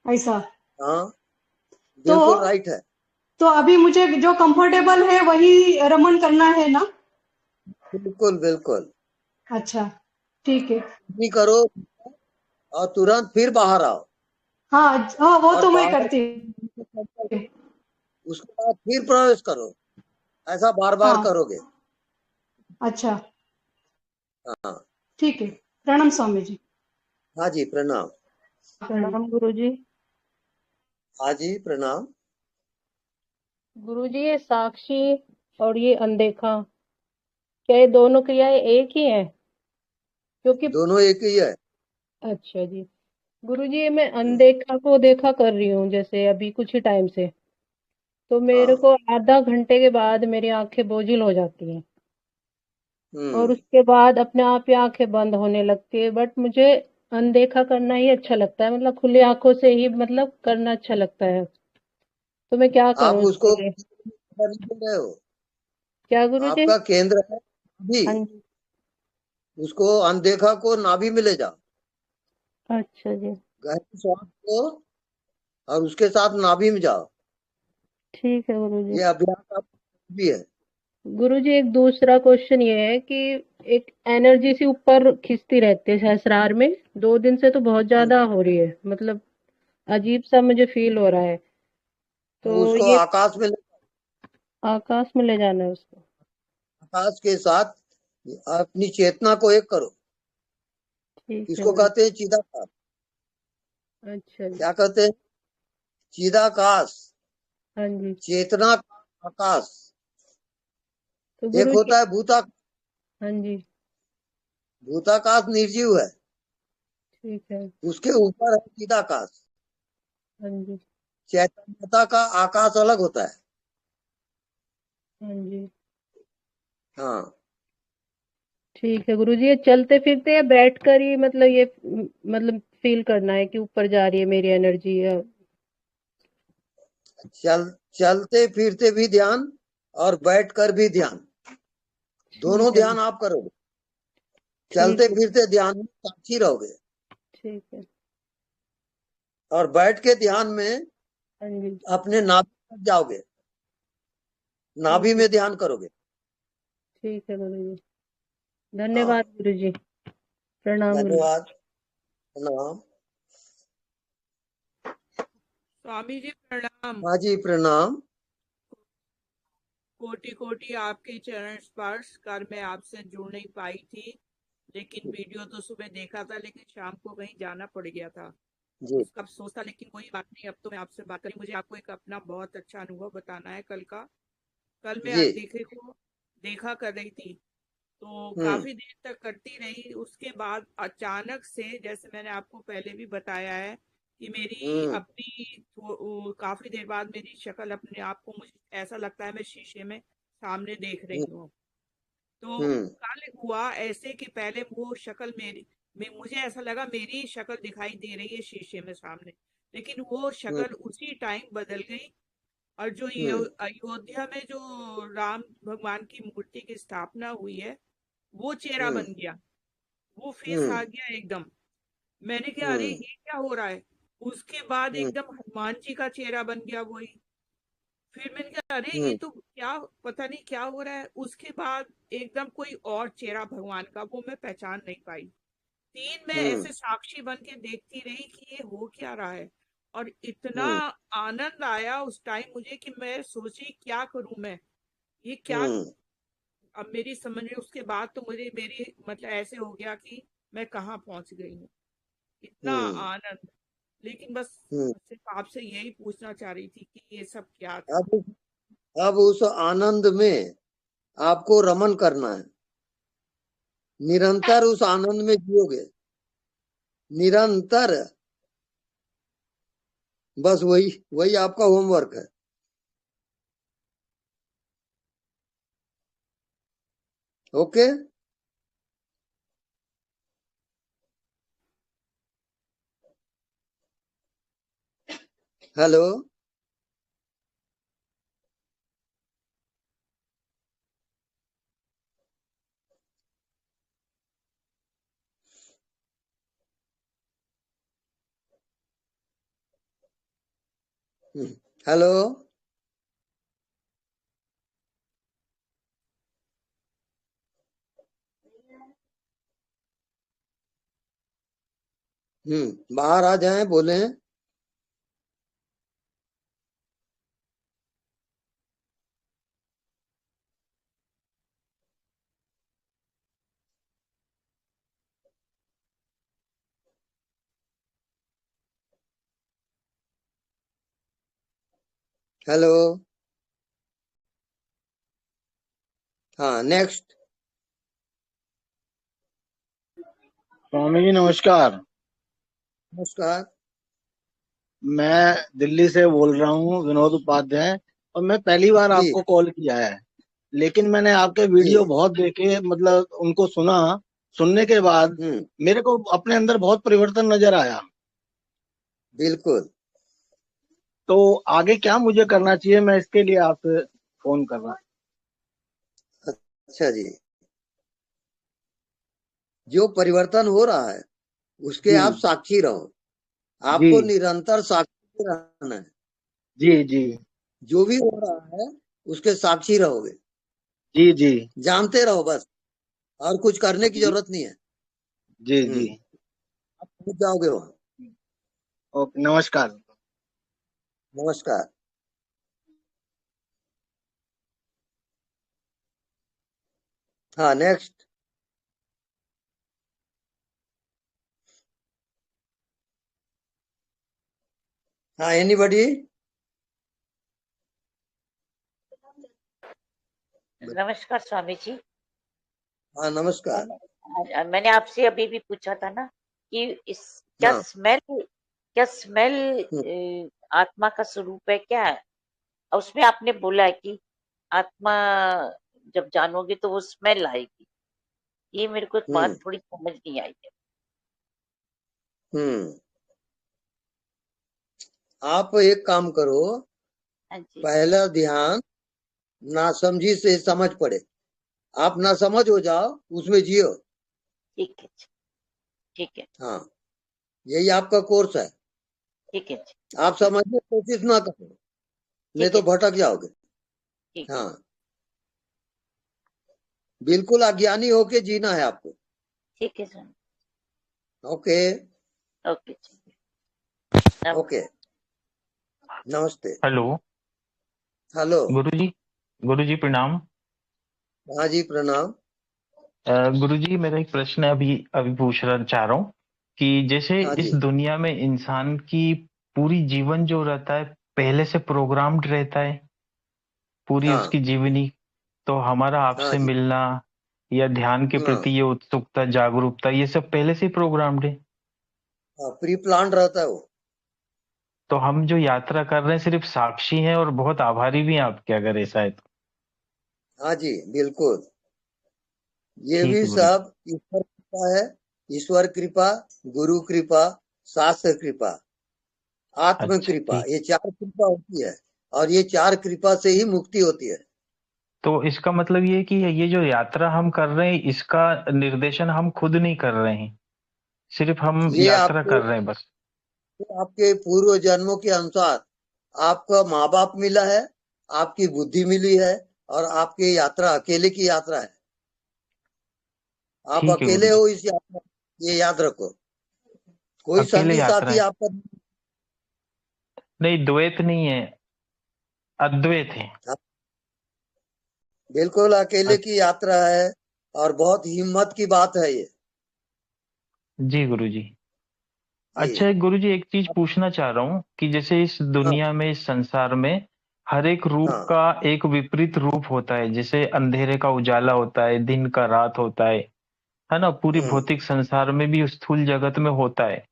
ऐसा तो राइट है। तो अभी मुझे जो कंफर्टेबल है वही रमन करना है ना? बिल्कुल बिल्कुल। अच्छा, ठीक है। नहीं करो और तुरंत फिर बाहर आओ। हाँ, वो तो मैं करती हूँ। उसके बाद फिर प्रवेश करो। ऐसा बार बार हाँ करोगे। अच्छा हाँ ठीक है। प्रणाम स्वामी जी। हाँ जी प्रणाम। प्रणाम गुरुजी। हाँ जी प्रणाम। गुरुजी ये साक्षी और ये अनदेखा, क्या ये दोनों क्रियाएं एक ही हैं? क्योंकि दोनों एक ही है। अच्छा जी गुरुजी, ये मैं अनदेखा को देखा कर रही हूँ जैसे अभी कुछ ही टाइम से, तो मेरे हाँ को आधा घंटे के बाद मेरी आंखें बोझिल हो जाती हैं और हम्म। उसके बाद अपने आप ही आंखें बंद होने लगती है। बट मुझे अनदेखा करना ही अच्छा लगता है, मतलब खुली आंखों से ही मतलब करना अच्छा लगता है। तो मैं क्या आप करूँ इसके उसको लिए? नहीं दे रहे हो। क्या गुरुजी? आपका केंद्र है नाभि, हाँ जी। उसको अनदेखा को नाभि में ले जाओ। अच्छा जी गहरी श्वास को और उसके साथ नाभि में जाओ। ठीक है गुरुजी। ये अभ्यास आप भी है। गुरुजी एक दूसरा क्वेश्चन ये है कि एक एनर्जी सी ऊपर खिंचती रहती है सहस्रार में, 2 दिन से तो बहुत ज्यादा हो रही है, मतलब अजीब सा मुझे फील हो रहा है। तो उसको ये आकाश में आकाश में ले जाना है उसको? आकाश के साथ अपनी चेतना को एक करो। ठीक है इसको गुरु। कहते हैं चिदाकाश। अच्छा जी। क्या कहते हैं? चिदाकाश, हाँ जी। चेतना का आकाश। तो एक गुरु जी। होता है भूताकाश। हाँ जी भूताकाश निर्जीव है, ठीक है। उसके ऊपर है चिदाकाश। हाँ जी। चैतन्यता का आकाश अलग होता है। हाँ जी हाँ ठीक है गुरु जी। ये चलते फिरते या बैठ कर ही मतलब ये मतलब फील करना है कि ऊपर जा रही है मेरी एनर्जी या? चलते फिरते भी ध्यान और बैठकर भी ध्यान, दोनों ठीक है। ध्यान आप करोगे। ठीक चलते है। फिरते ध्यान में साक्षी रहोगे ठीक है। और बैठ के ध्यान में हाँ जी अपने नाभि तक जाओगे, ठीक नाभि है। में ध्यान करोगे। ठीक है गुरु जी। हाँ धन्यवाद गुरु जी। प्रणाम गुरु जी। धन्यवाद प्रणाम। स्वामी जी प्रणाम। हाँ जी प्रणाम। कोटि कोटि आपके चरण स्पर्श कर, मैं आपसे जुड़ नहीं पाई थी, लेकिन वीडियो तो सुबह देखा था, लेकिन शाम को कहीं जाना पड़ गया था, जी उसका अफसोस था। लेकिन कोई बात नहीं, अब तो मैं आपसे बात करी। मुझे आपको एक अपना बहुत अच्छा अनुभव बताना है कल का। कल मैं जी अनदेखे को देखा कर रही थी, तो हम्म काफी देर तक करती रही। उसके बाद अचानक से, जैसे मैंने आपको पहले भी बताया है कि मेरी हम्म अपनी काफी देर बाद मेरी शक्ल अपने आप को, मुझे ऐसा लगता है मैं शीशे में सामने देख रही हूँ। तो हम्म कल हुआ ऐसे कि पहले वो शक्ल मेरी, मुझे ऐसा लगा मेरी शक्ल दिखाई दे रही है शीशे में सामने, लेकिन वो हम्म शक्ल उसी टाइम बदल गई। और जो हम्म अयोध्या में जो राम भगवान की मूर्ति की स्थापना हुई है, वो चेहरा हम्म बन गया, वो फेस हम्म आ गया एकदम। मैंने कहा अरे हम्म ये क्या हो रहा है। उसके बाद हम्म एकदम हनुमान जी का चेहरा बन गया वही। फिर मैंने कहा अरे ये हम्म तो क्या, पता नहीं क्या हो रहा है। उसके बाद एकदम कोई और चेहरा भगवान का, वो मैं पहचान नहीं पाई। 3 मैं हम्म ऐसे साक्षी बन के देखती रही कि ये हो क्या रहा है। और इतना हम्म आनंद आया उस टाइम मुझे कि मैं सोची क्या करूं मैं, ये क्या। हम्म अब मेरी समझ में उसके बाद तो मुझे मेरी मतलब ऐसे हो गया कि मैं कहाँ पहुंच गई हूँ, इतना हम्म आनंद। लेकिन बस हम्म। सिर्फ आपसे यही पूछना चाह रही थी कि ये सब क्या था। अब उस आनंद में आपको रमन करना है। निरंतर उस आनंद में जियोगे, निरंतर। बस वही वही आपका होमवर्क है। ओके। हेलो। हेलो। बाहर आ जाएं, बोले। हेलो। हाँ, नेक्स्ट। स्वामी जी नमस्कार। नमस्कार। मैं दिल्ली से बोल रहा हूँ, विनोद उपाध्याय। और मैं पहली बार जी आपको कॉल किया है, लेकिन मैंने आपके जी। वीडियो बहुत देखे, मतलब उनको सुना। सुनने के बाद मेरे को अपने अंदर बहुत परिवर्तन नजर आया। बिल्कुल। तो आगे क्या मुझे करना चाहिए, मैं इसके लिए आपसे फोन कर रहा हूँ। अच्छा जी, जो परिवर्तन हो रहा है उसके जी आप साक्षी रहो। जी आपको निरंतर साक्षी रहना है। जी जी जो भी हो रहा है उसके साक्षी रहोगे, जी जी जानते रहो बस, और कुछ करने की जी जरूरत नहीं है। जी जी। आप पहुंच जाओगे वहां। ओके, नमस्कार। नमस्कार। हाँ, नेक्स्ट। हाँ, एनीबॉडी? नमस्कार स्वामी जी। हाँ, नमस्कार। मैंने आपसे अभी भी पूछा था ना कि इस क्या हाँ। स्मेल आत्मा का स्वरूप है क्या है? और उसमें आपने बोला है कि आत्मा जब जानोगे तो वो स्मेल आएगी। ये मेरे को बात थोड़ी समझ नहीं आई है। आप एक काम करो, हाँ जी, पहला ध्यान नासमझी से समझ पड़े। आप ना समझ हो जाओ, उसमें जियो। ठीक है जी, ठीक है, हाँ, यही आपका कोर्स है। ठीक है जी, आप समझने की कोशिश ना करो, नहीं ठीक तो है, भटक जाओगे। ठीक है, हाँ, बिल्कुल अज्ञानी होके जीना है आपको। ठीक है स्वामी। ओके। ओके जी, नमस्कार। ओके, नमस्ते। Hello hello. गुरुजी प्रणाम। हाँ जी, प्रणाम। गुरुजी मेरा एक प्रश्न है, अभी अभी पूछना चाह रहा हूँ कि जैसे हाँ इस जी। दुनिया में इंसान की पूरी जीवन जो रहता है पहले से प्रोग्राम्ड रहता है, पूरी हाँ उसकी जीवनी। तो हमारा हाँ आपसे जी। मिलना या ध्यान के हाँ, प्रति ये उत्सुकता, जागरूकता, ये सब पहले से ही प्रोग्राम्ड है। प्री प्लान रहता है वो। तो हम जो यात्रा कर रहे हैं सिर्फ साक्षी हैं और बहुत आभारी भी हैं आपके, अगर ऐसा है तो। हाँ जी, बिल्कुल। ये ठीक भी है गुरुजी। सब ईश्वर कृपा है। ईश्वर कृपा, गुरु कृपा, शास्त्र कृपा, आत्म अच्छा कृपा, ठीक। ये चार कृपा होती है। और ये चार कृपा से ही मुक्ति होती है। तो इसका मतलब ये है कि ये जो यात्रा हम कर रहे हैं इसका निर्देशन हम खुद नहीं कर रहे हैं, सिर्फ हम ये यात्रा आपको कर रहे हैं बस। आपके पूर्व जन्मों के अनुसार आपका माँ बाप मिला है, आपकी बुद्धि मिली है, और आपकी यात्रा अकेले की यात्रा है। आप ठीक है अकेले गुरुजी। हो इस यात्रा, ये याद रखो। कोई अकेले संगी यात्रा साथी है, आपका नहीं द्वैत नहीं है, अद्वैत है। बिल्कुल अकेले अच्छा, की यात्रा है, और बहुत हिम्मत की बात है ये। जी गुरुजी। जी। अच्छा गुरुजी, एक चीज पूछना चाह रहा हूँ कि जैसे इस हाँ दुनिया में, इस संसार में हर एक रूप हाँ। का एक विपरीत रूप होता है। जैसे अंधेरे का उजाला होता है, दिन का रात होता है ना? पूरी हम्म भौतिक संसार में भी, स्थूल जगत में होता है।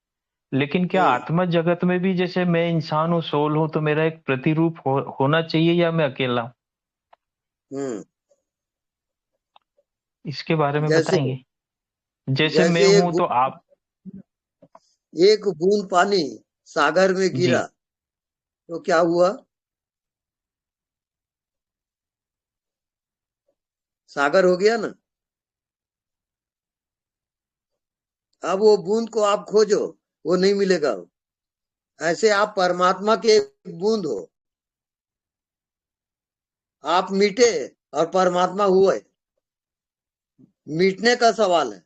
लेकिन क्या हम्म आत्मा जगत में भी, जैसे मैं इंसान हूँ, सोल हूँ, तो मेरा एक प्रतिरूप होना चाहिए, या मैं अकेला हूँ? हम्म। इसके बारे में जैसे बताएंगे। जैसे मैं जैसे हूं तो आप। एक बूंद पानी सागर में जी। गिरा तो क्या हुआ? सागर हो गया ना। अब वो बूंद को आप खोजो, वो नहीं मिलेगा। ऐसे आप परमात्मा के एक बूंद हो। आप मिटे और परमात्मा हुए, मिटने का सवाल है।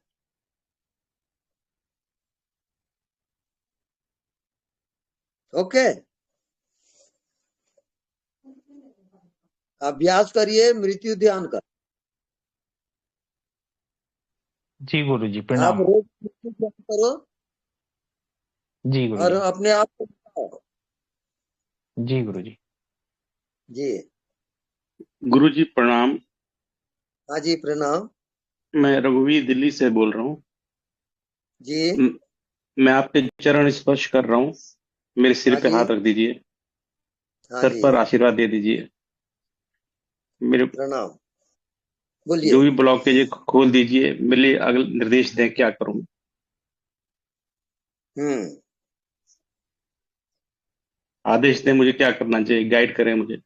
ओके। अभ्यास करिए मृत्यु ध्यान का। जी गुरु जी आप प्रणाम। रोज मृत्यु ध्यान करो जी गुरु और जी। अपने आप को बताओ। जी गुरु जी। जी। गुरु जी प्रणाम। हाँ जी प्रणाम मैं रघुवीर दिल्ली से बोल रहा हूँ। जी। मैं आपके चरण स्पर्श कर रहा हूँ। मेरे सिर हाँ पे जी। हाथ रख दीजिए, हाँ सर जी पर आशीर्वाद दे दीजिए। मेरे प्रणाम। जो बोलिए। भी ब्लॉकेज है खोल दीजिए। मेरे लिए अगले निर्देश दें, क्या करूँ? आदेश दें, मुझे क्या करना चाहिए, गाइड करें मुझे।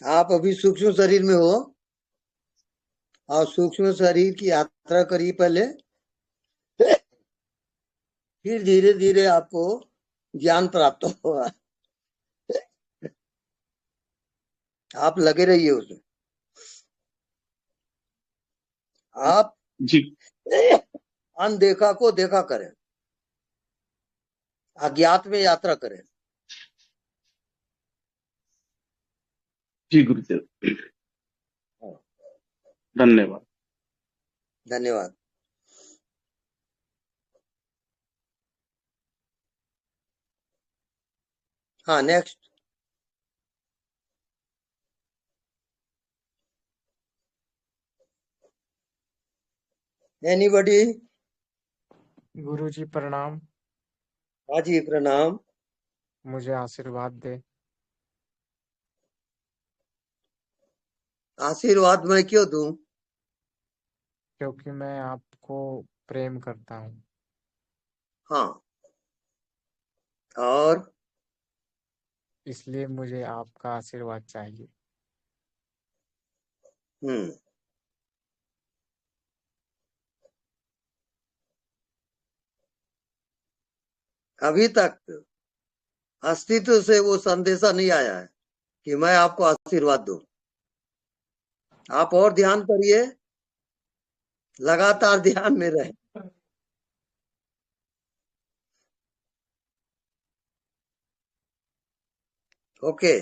आप अभी सूक्ष्म शरीर में हो और सूक्ष्म शरीर की यात्रा करिए पहले, फिर धीरे धीरे आपको ज्ञान प्राप्त होगा। आप लगे रहिए उसमें। आप जी अनदेखा को देखा करें, अज्ञात में यात्रा करें। जी गुरुदेव, धन्यवाद। धन्यवाद। हाँ नेक्स्ट। एनीबॉडी? गुरु जी प्रणाम। हाँ जी प्रणाम। मुझे आशीर्वाद दे। आशीर्वाद मैं क्यों दूं? क्योंकि मैं आपको प्रेम करता हूँ। हाँ, और इसलिए मुझे आपका आशीर्वाद चाहिए। अभी तक अस्तित्व से वो संदेशा नहीं आया है कि मैं आपको आशीर्वाद दूं। आप और ध्यान करिए, लगातार ध्यान में रहे। ओके।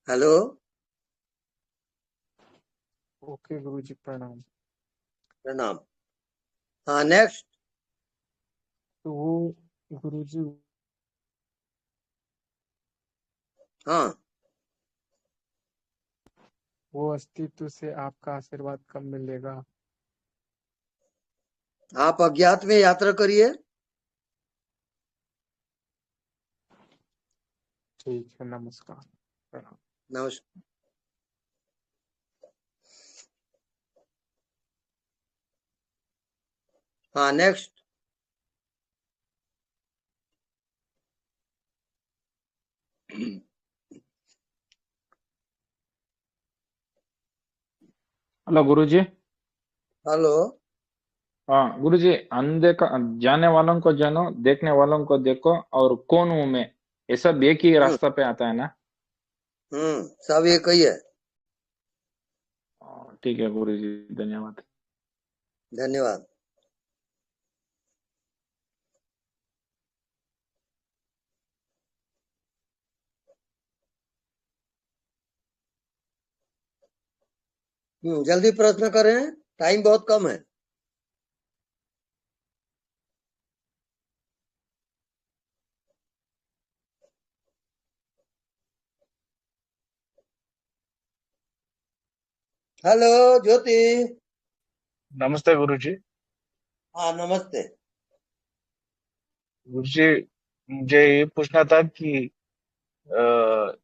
हेलो। ओके गुरु जी प्रणाम। प्रणाम। हाँ नेक्स्ट। तो वो गुरु जी, हाँ, वो अस्तित्व से आपका आशीर्वाद कब मिलेगा? आप अज्ञात में यात्रा करिए। ठीक है, नमस्कार, प्रणाम। नमस्कार। हाँ नेक्स्ट। हेलो गुरुजी। हेलो। हाँ गुरुजी, अनदेखा जाने वालों को जानो, देखने वालों को देखो, और कौन हूं मैं, ये सब एक ही रास्ता पे आता है ना? सब एक ही है। ठीक है गुरुजी, धन्यवाद। धन्यवाद। जल्दी प्रश्न करें, टाइम बहुत कम है। हेलो ज्योति। नमस्ते गुरुजी। हाँ नमस्ते। गुरुजी, मुझे ये पूछना था कि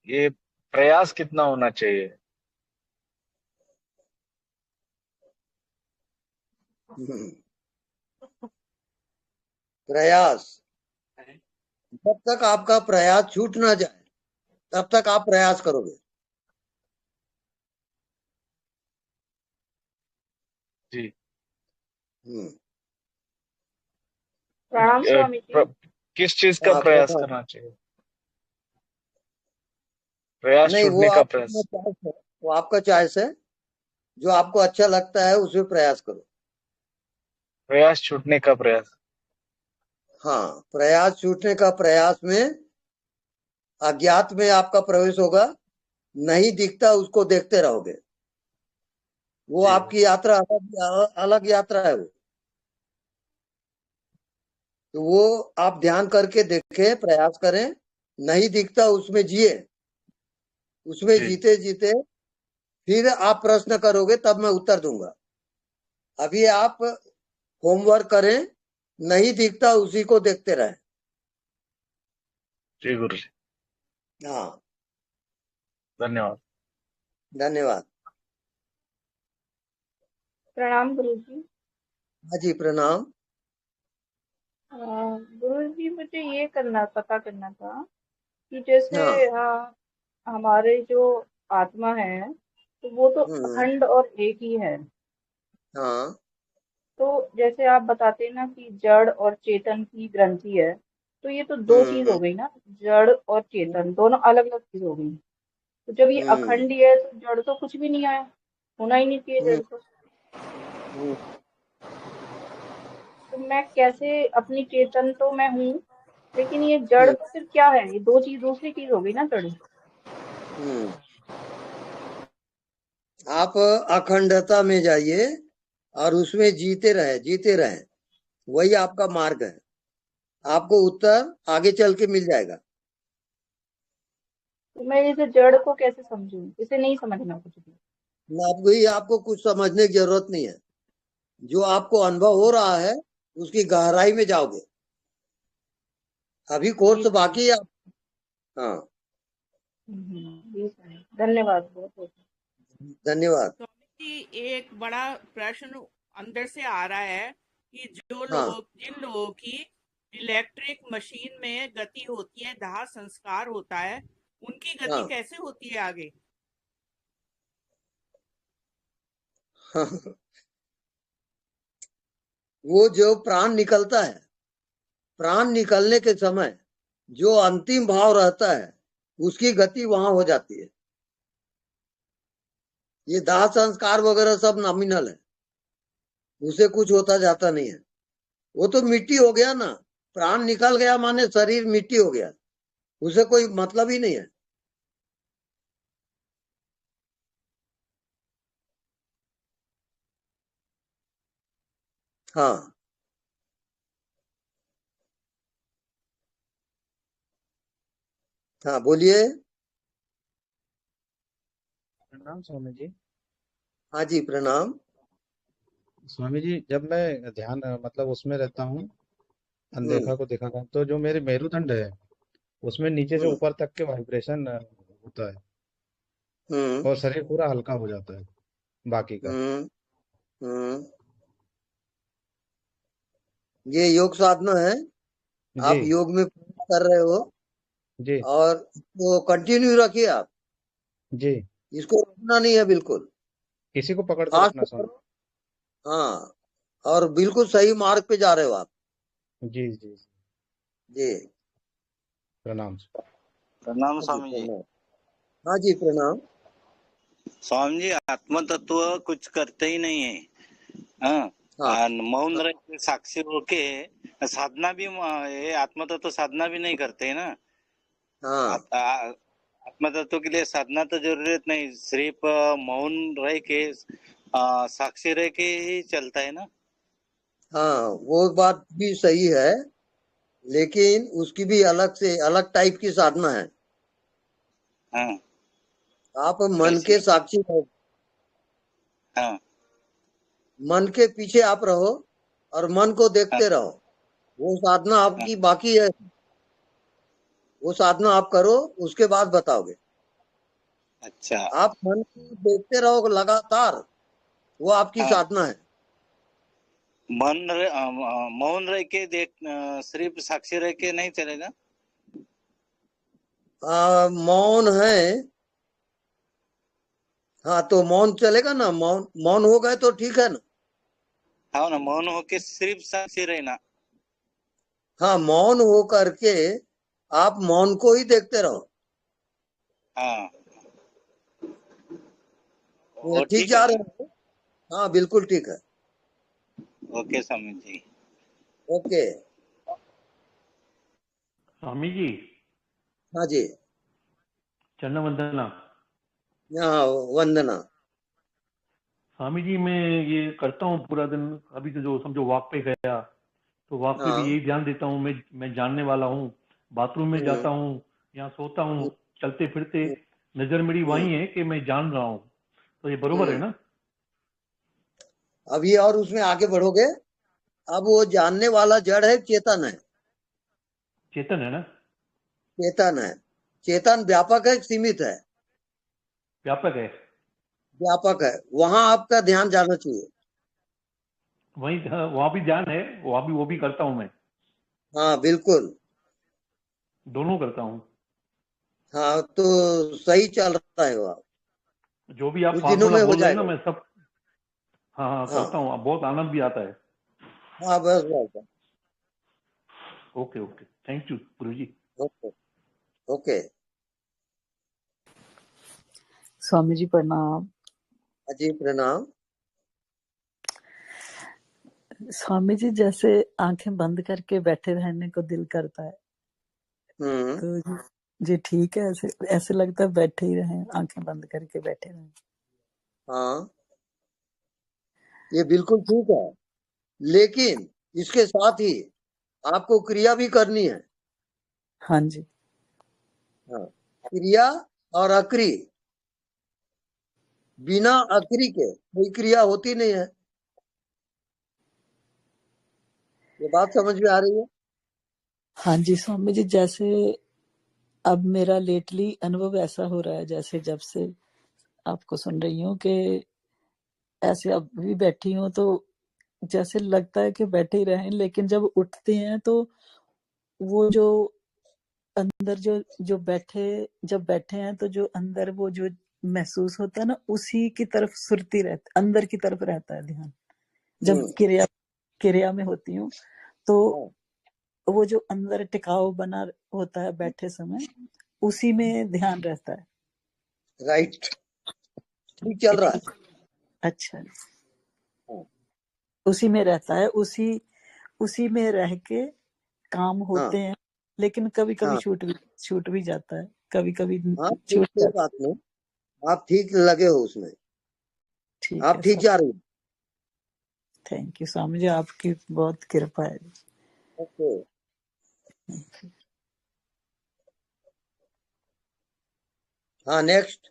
ये प्रयास कितना होना चाहिए? प्रयास, जब तक आपका प्रयास छूट ना जाए तब तक आप प्रयास करोगे। जी। प्रणाम स्वामी जी। किस चीज का प्रयास करना चाहिए? प्रयास नहीं, वो छूटने का आपका प्रयास। चॉइस है, वो आपका चॉइस है। जो आपको अच्छा लगता है उसमें प्रयास करो। प्रयास छूटने का प्रयास। हाँ, प्रयास छूटने का प्रयास में अज्ञात में आपका प्रवेश होगा। नहीं दिखता उसको देखते रहोगे। वो आपकी यात्रा अलग यात्रा है वो। तो वो आप ध्यान करके देखें, प्रयास करें, नहीं दिखता उसमें जिए, उसमें जीते जीते फिर आप प्रश्न करोगे तब मैं उत्तर दूंगा। अभी आप होमवर्क करें, नहीं दिखता उसी को देखते रहें। जी गुरु जी, हाँ, धन्यवाद। धन्यवाद। प्रणाम गुरु जी। हाँ जी, प्रणाम। गुरु जी, मुझे ये पता करना था कि जैसे हाँ, हमारे जो आत्मा है तो वो तो अखंड और एक ही है। हाँ, तो जैसे आप बताते हैं ना कि जड़ और चेतन की ग्रंथि है, तो ये तो दो चीज हो गई ना, जड़ और चेतन दोनों अलग अलग चीज हो गई। तो जब ये अखंड ही है तो जड़ तो कुछ भी नहीं आया, होना ही नहीं चाहिए जड़ तो मैं कैसे अपनी चेतन तो मैं हूँ, लेकिन ये जड़ तो फिर क्या है? ये दो चीज दूसरी चीज हो गई ना जड़। आप अखंडता में जाइए और उसमें जीते रहे, वही आपका मार्ग है। आपको उत्तर आगे चल के मिल जाएगा। तो मैं इसे जड़ को कैसे समझूं? इसे नहीं समझना कुछ भी। आपको कुछ समझने की जरूरत नहीं है। जो आपको अनुभव हो रहा है उसकी गहराई में जाओगे। अभी कोर्स बाकी है। हाँ, धन्यवाद, बहुत बहुत धन्यवाद। स्वामी जी, एक बड़ा प्रश्न अंदर से आ रहा है कि जिन लोगों की इलेक्ट्रिक मशीन में गति होती है, दाह संस्कार होता है, उनकी गति कैसे होती है आगे? वो जो प्राण निकलता है, प्राण निकलने के समय जो अंतिम भाव रहता है उसकी गति वहां हो जाती है। ये दाह संस्कार वगैरह सब नॉमिनल है, उसे कुछ होता जाता नहीं है। वो तो मिट्टी हो गया ना, प्राण निकल गया माने शरीर मिट्टी हो गया, उसे कोई मतलब ही नहीं है। हाँ, हाँ, बोलिए। प्रणाम स्वामी जी। हाँ जी, प्रणाम। स्वामी जी, जब मैं ध्यान मतलब उसमें रहता हूँ, अनदेखा को देखा था, तो जो मेरे मेरुदंड है उसमें नीचे से ऊपर तक के वाइब्रेशन होता है और शरीर पूरा हल्का हो जाता है बाकी का। ये योग साधना है। आप जी योग में कर रहे हो जी और तो कंटिन्यू रखिए आप। जी, इसको रोकना नहीं है बिल्कुल। इसी को पकड़ के फास्ट रखना स्वामी। करो। हाँ, और बिल्कुल सही मार्ग पे जा रहे हो आप। जी जी जी, प्रणाम। प्रणाम हाँ जी, स्वामी जी। प्रणाम। हाँ जी, प्रणाम। स्वामी जी, आत्म तत्व कुछ करते ही नहीं है। हाँ, मौन रह के साक्षी होके साधना भी ये आत्म तत्व साधना भी नहीं करते है ना। आत्म तत्व के लिए साधना तो जरूरत नहीं, सिर्फ मौन रह के साक्षी रह के ही चलता है ना। हाँ, वो बात भी सही है, लेकिन उसकी भी अलग से अलग टाइप की साधना है। हाँ, आप मन के साक्षी रहो। हाँ, मन के पीछे आप रहो और मन को देखते रहो। वो साधना आपकी बाकी है। वो साधना आप करो, उसके बाद बताओगे। अच्छा, आप मन को देखते रहो लगातार, वो आपकी साधना है। मौन रह के देख, सिर्फ साक्षी रह के नहीं चलेगा। मौन है। हाँ, तो मौन चलेगा ना, मौन हो गए तो ठीक है ना। हाँ ना, मौन होके सिर्फ साक्षी रहना। हाँ, मौन हो करके आप मौन को ही देखते रहो। हाँ, ठीक जा रहे हो। हाँ, बिल्कुल ठीक है। ओके स्वामी जी। ओके स्वामी जी। हाँ जी, चरण वंदना। हाँ, वंदना। स्वामी जी मैं ये करता हूँ पूरा दिन। अभी तो जो समझो वॉक पे गया तो वॉक पे भी यही ध्यान देता हूँ, मैं जानने वाला हूँ। बाथरूम में जाता हूँ या सोता हूँ, चलते फिरते नजर मेरी वही है कि मैं जान रहा हूँ। तो ये बरोबर है ना? अभी और उसमें आगे बढ़ोगे, अब वो जानने वाला जड़ है, चेतन है। चेतन है ना? चेतन है। चेतन व्यापक है, सीमित है? व्यापक है। व्यापक है, वहां आपका ध्यान जाना चाहिए। वहां भी ध्यान है, वो भी करता हूँ मैं। हाँ बिल्कुल, दोनों करता हूँ। हाँ तो सही चल रहा है वो। जो भी आप कुछ दिनों फार्मूला में हो बोल रहे हैं ना, जाएगा। मैं सब हाँ करता हूँ, बहुत आनंद भी आता है। हाँ बस बस। Okay okay, thank you Guru ji. Okay okay. Swami ji प्रणाम। जी प्रणाम। स्वामी जी जैसे आंखें बंद करके बैठे रहने को दिल करता है, तो जी ठीक है, ऐसे ऐसे लगता है बैठे ही रहें, आंखें बंद करके बैठे रहें। हाँ ये बिल्कुल ठीक है, लेकिन इसके साथ ही आपको क्रिया भी करनी है। हाँ जी। हाँ, क्रिया और अक्रिय, बिना अक्रिय के कोई क्रिया होती नहीं है। ये बात समझ में आ रही है? हाँ जी स्वामी जी, जैसे अब मेरा लेटली अनुभव ऐसा हो रहा है, जैसे जब से आपको सुन रही हूँ कि ऐसे अब भी बैठी हूँ तो जैसे लगता है कि बैठे ही रहें, लेकिन जब उठते हैं तो वो जो अंदर जो जो जब बैठे हैं तो जो अंदर वो जो महसूस होता है ना, उसी की तरफ सुरती रहती, अंदर की तरफ रहता है ध्यान। जब क्रिया में होती हूँ तो वो जो अंदर टिकाव बना होता है बैठे समय, उसी में ध्यान रहता है। राइट, ठीक चल रहा है। अच्छा, उसी में रहता है, उसी में रह के काम होते हैं, लेकिन कभी कभी छूट भी जाता है, कभी कभी छूट कोई बात नहीं, आप ठीक लगे हो उसमें, आप ठीक जा रही हो। थैंक यू स्वामी जी, आपकी बहुत कृपा है। ओके। हाँ नेक्स्ट।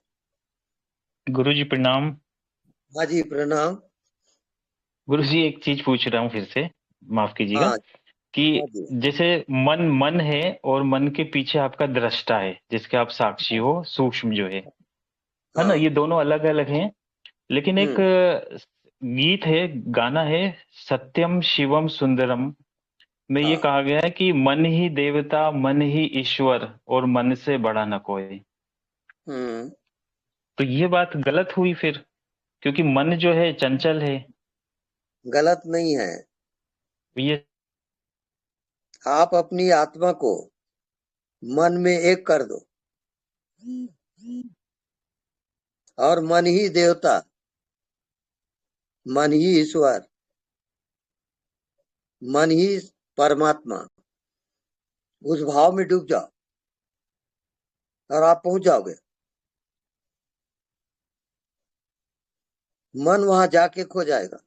गुरु जी प्रणाम। हाँ जी प्रणाम। गुरु जी एक चीज पूछ रहा हूँ फिर से, माफ कीजिएगा। कि जैसे मन है और मन के पीछे आपका दृष्टा है, जिसके आप साक्षी हो, सूक्ष्म जो है ना, ये दोनों अलग अलग हैं। लेकिन एक गीत है, गाना है, सत्यम शिवम सुंदरम में ये कहा गया है कि मन ही देवता, मन ही ईश्वर और मन से बड़ा न कोई। तो ये बात गलत हुई फिर, क्योंकि मन जो है चंचल है। गलत नहीं है, ये आप अपनी आत्मा को मन में एक कर दो, और मन ही देवता, मन ही ईश्वर, मन ही परमात्मा, उस भाव में डूब जाओ और आप पहुंच जाओगे। मन वहां जाके खो जाएगा।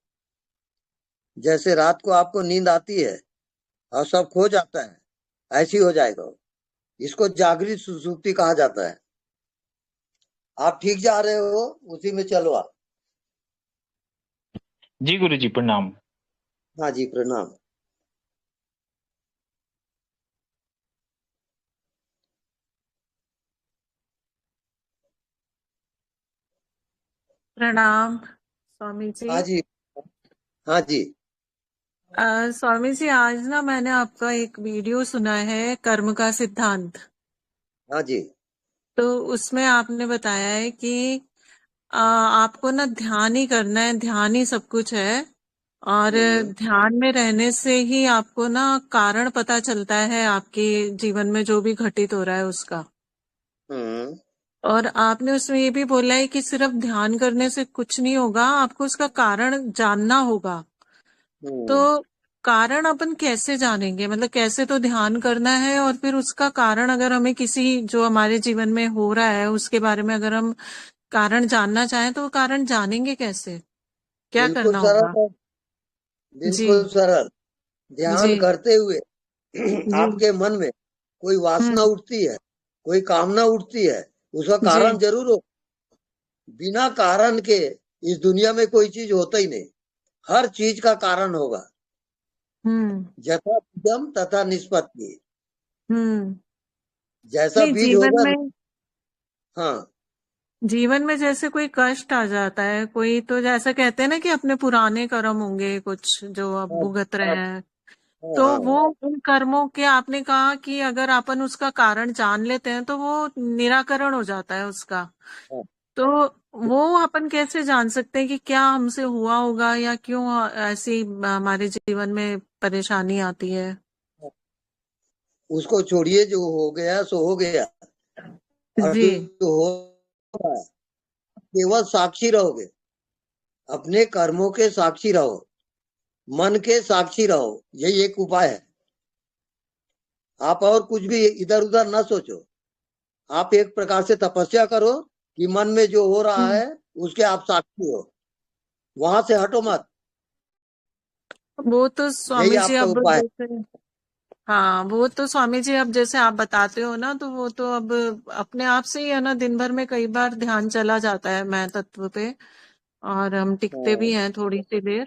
जैसे रात को आपको नींद आती है और सब खो जाता है, ऐसी हो जाएगा। इसको जागृत सुषुप्ति कहा जाता है। आप ठीक जा रहे हो, उसी में चलो आप। जी गुरु जी प्रणाम। हाँ जी प्रणाम। प्रणाम स्वामी जी। हाँ जी। हाँ जी। स्वामी जी आज ना मैंने आपका एक वीडियो सुना है, कर्म का सिद्धांत। हाँ जी। तो उसमें आपने बताया है कि आपको ना ध्यान ही करना है, ध्यान ही सब कुछ है, और ध्यान में रहने से ही आपको ना कारण पता चलता है आपके जीवन में जो भी घटित हो रहा है उसका। और आपने उसमें ये भी बोला है कि सिर्फ ध्यान करने से कुछ नहीं होगा, आपको उसका कारण जानना होगा। तो कारण अपन कैसे जानेंगे? मतलब कैसे तो ध्यान करना है, और फिर उसका कारण अगर हमें किसी जो हमारे जीवन में हो रहा है उसके बारे में अगर हम कारण जानना चाहें तो वो कारण जानेंगे कैसे? क्या बिल्कुल करना सरल होगा? है, जी बिल्कुल सरल। ध्यान जी करते हुए जी आपके मन में कोई वासना हम्म उठती है, कोई कामना उठती है, उसका जी कारण जरूर हो। बिना कारण के इस दुनिया में कोई चीज होता ही नहीं। हर चीज का कारण होगा। हम्म जथा बीजम तथा निष्पत्ति। हम्म जैसा नहीं, बीज होगा। हाँ जीवन में जैसे कोई कष्ट आ जाता है, कोई तो जैसा कहते हैं ना कि अपने पुराने कर्म होंगे कुछ जो अब हाँ भुगत रहे हाँ हैं, हाँ तो हाँ वो उन कर्मों के आपने कहा कि अगर अपन उसका कारण जान लेते हैं तो वो निराकरण हो जाता है उसका। हाँ। तो वो अपन कैसे जान सकते हैं कि क्या हमसे हुआ होगा या क्यों ऐसी हमारे जीवन में परेशानी आती है? उसको छोड़िए, जो हो गया सो हो गया। और जी जो हो रहा है, केवल साक्षी रहोगे। अपने कर्मों के साक्षी रहो, मन के साक्षी रहो। यही एक उपाय है। आप और कुछ भी इधर उधर न सोचो। आप एक प्रकार से तपस्या करो कि मन में जो हो रहा हम्म, है उसके आप साक्षी हो। वहां से हटो मत। वो तो यही स्वामी जी आपका अब उपाय है। जैसे, हाँ वो तो स्वामी जी अब जैसे आप बताते हो ना, तो वो तो अब अपने आप से ही है ना, दिन भर में कई बार ध्यान चला जाता है मैं तत्व पे, और हम टिकते भी हाँ, हैं थोड़ी सी देर,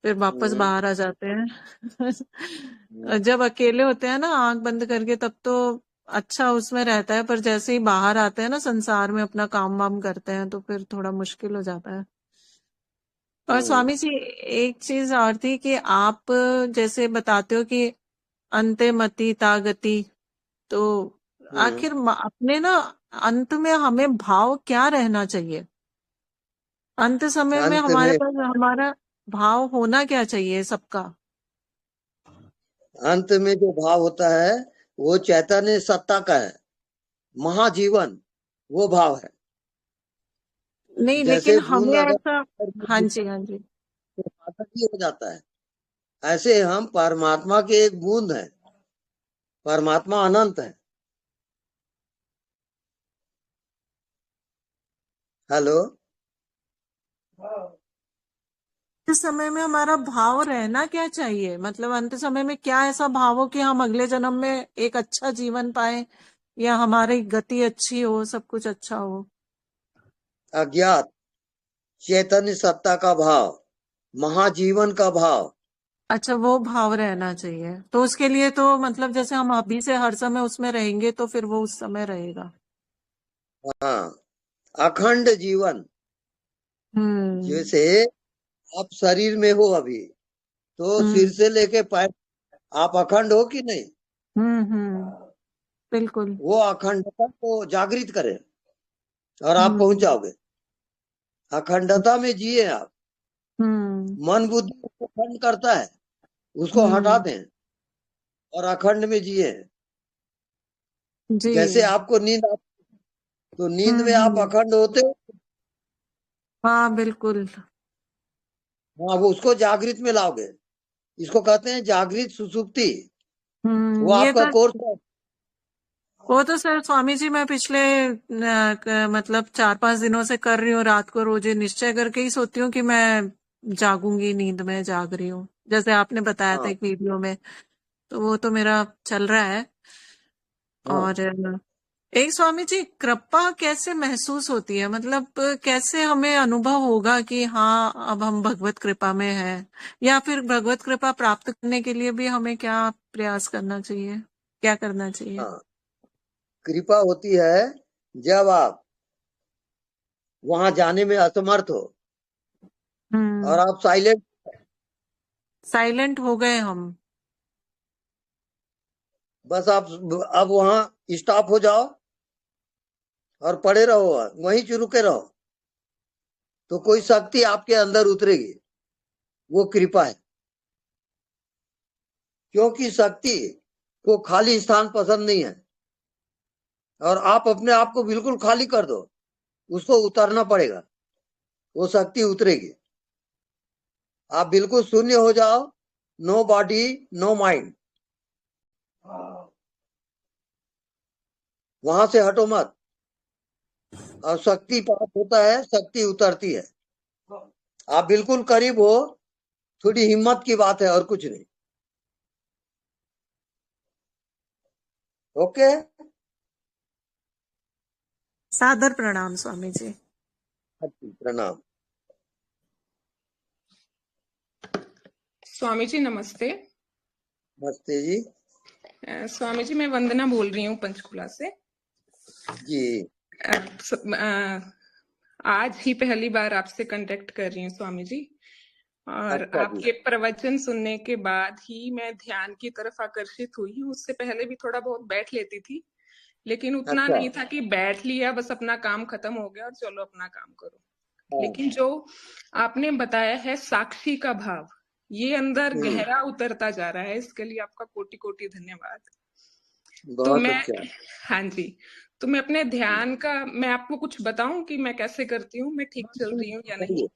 फिर वापस हम्म, बाहर आ जाते हम्म, हैं। जब अकेले होते हैं ना आंख बंद करके तब तो अच्छा उसमें रहता है, पर जैसे ही बाहर आते हैं ना संसार में अपना काम वाम करते हैं तो फिर थोड़ा मुश्किल हो जाता है। और हम्म, स्वामी जी एक चीज और थी कि आप जैसे बताते हो कि अंते मति तागति, तो हम्म। आखिर अपने ना अंत में हमें भाव क्या रहना चाहिए? अंत समय में अंत हमारे में पास हमारा भाव होना क्या चाहिए सबका? अंत में जो भाव होता है वो चैतन्य सत्ता का है। महाजीवन वो भाव है। नहीं लेकिन जैसे बूंद हमें अगर ऐसा, हाँ जी हाँ जी, तो सार्थक ही हो जाता है। ऐसे हम परमात्मा के एक बूंद हैं। परमात्मा अनंत है। हेलो। अंत समय में हमारा भाव रहना क्या चाहिए? मतलब अंत समय में क्या ऐसा भाव हो कि हम अगले जन्म में एक अच्छा जीवन पाए, या हमारी गति अच्छी हो, सब कुछ अच्छा हो? अज्ञात चैतन्य सत्ता का भाव, महाजीवन का भाव। अच्छा, वो भाव रहना चाहिए। तो उसके लिए तो मतलब जैसे हम अभी से हर समय उसमें रहेंगे तो फिर वो उस समय रहेगा। हाँ, अखंड जीवन। हम्म जैसे आप शरीर में हो अभी, तो सिर हम्म से लेके पैर आप अखंड हो कि नहीं? हम्म, बिल्कुल। वो अखंडता को जागृत करें और आप पहुंच हम्म जाओगे। अखंडता में जिए आप। हम्म मन बुद्धि उसको खंड करता है, उसको हटा हम्म दें और अखंड में जिए। जी जैसे आपको नींद आती, तो नींद में आप हम्म, अखंड होते हो। हाँ बिल्कुल। हाँ, वो उसको जागृत में लाओगे। इसको कहते हैं जागृत सुसुप्ति। वो ये आपका तो, कोर्स है। वो तो सर स्वामी जी मैं पिछले मतलब 4-5 दिनों से कर रही हूँ, रात को रोजे निश्चय करके ही सोती हूँ कि मैं जागूंगी, नींद में जाग रही हूँ, जैसे आपने बताया था हाँ एक वीडियो में। तो वो तो मेरा चल रहा है। हाँ। और एक स्वामी जी कृपा कैसे महसूस होती है? मतलब कैसे हमें अनुभव होगा कि हाँ अब हम भगवत कृपा में हैं, या फिर भगवत कृपा प्राप्त करने के लिए भी हमें क्या प्रयास करना चाहिए, क्या करना चाहिए? हाँ, कृपा होती है जब आप वहां जाने में असमर्थ हो और आप साइलेंट। साइलेंट हो गए हम। बस आप अब वहां स्टॉप हो जाओ और पड़े रहो, वहीं रुके रहो, तो कोई शक्ति आपके अंदर उतरेगी। वो कृपा है। क्योंकि शक्ति को खाली स्थान पसंद नहीं है। और आप अपने आप को बिल्कुल खाली कर दो, उसको उतरना पड़ेगा, वो शक्ति उतरेगी। आप बिल्कुल शून्य हो जाओ। No body no mind. वहां से हटो मत। और शक्ति प्राप्त होता है, शक्ति उतरती है। आप बिल्कुल करीब हो, थोड़ी हिम्मत की बात है और कुछ नहीं। ओके, सादर प्रणाम स्वामी जी। प्रणाम। स्वामी जी नमस्ते। नमस्ते जी। स्वामी जी मैं वंदना बोल रही हूँ पंचकुला से जी। आज ही पहली बार आपसे कांटेक्ट कर रही हूँ स्वामी जी, और अच्छा आपके प्रवचन सुनने के बाद ही मैं ध्यान की तरफ आकर्षित हुई हूँ। उससे पहले भी थोड़ा बहुत बैठ लेती थी, लेकिन उतना अच्छा। नहीं था कि बैठ लिया बस अपना काम खत्म हो गया और चलो अपना काम करो। लेकिन जो आपने बताया है साक्षी का भाव, ये अंदर गहरा उतरता जा रहा है, इसके लिए आपका कोटि कोटि धन्यवाद। तो मैं अच्छा। हाँ जी, तो मैं अपने ध्यान का, मैं आपको कुछ बताऊं कि मैं कैसे करती हूँ, मैं ठीक चल रही हूँ या नहीं?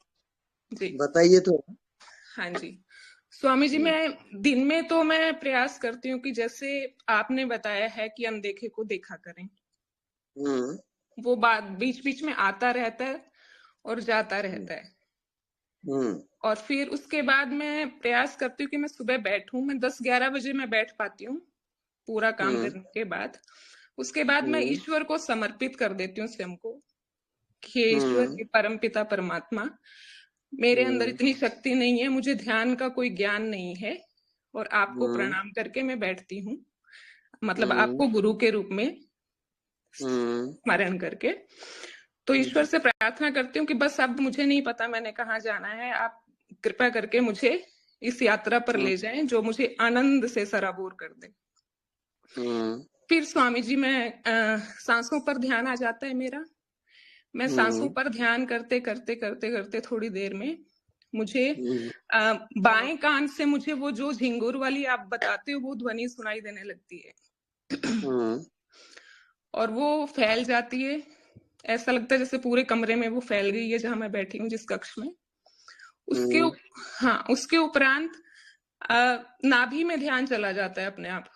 जी बताइए तो। हाँ जी स्वामी जी, मैं दिन में तो मैं प्रयास करती हूँ कि जैसे आपने बताया है कि अनदेखे को देखा करें, वो बात बीच बीच में आता रहता है और जाता रहता है। और फिर उसके बाद मैं प्रयास करती हूँ कि मैं सुबह बैठूं, मैं 10-11 बजे मैं बैठ पाती हूँ पूरा काम करने के बाद। उसके बाद मैं ईश्वर को समर्पित कर देती हूँ स्वयं को कि ईश्वर के परम पिता परमात्मा, मेरे अंदर इतनी शक्ति नहीं है, मुझे ध्यान का कोई ज्ञान नहीं है, और आपको प्रणाम करके मैं बैठती हूँ, मतलब आपको गुरु के रूप में स्मरण करके। तो ईश्वर से प्रार्थना करती हूँ कि बस अब मुझे नहीं पता मैंने कहाँ जाना है, आप कृपा करके मुझे इस यात्रा पर ले जाएं जो मुझे आनंद से सराबोर कर दे। फिर स्वामी जी मैं सांसों पर ध्यान आ जाता है मेरा। मैं सांसों पर ध्यान करते करते करते करते थोड़ी देर में मुझे बाएं कान से मुझे वो जो झिंगुर वाली आप बताते हो वो ध्वनि सुनाई देने लगती है, और वो फैल जाती है। ऐसा लगता है जैसे पूरे कमरे में वो फैल गई है जहां मैं बैठी हूँ जिस कक्ष में। उसके उपरांत नाभि में ध्यान चला जाता है अपने आप।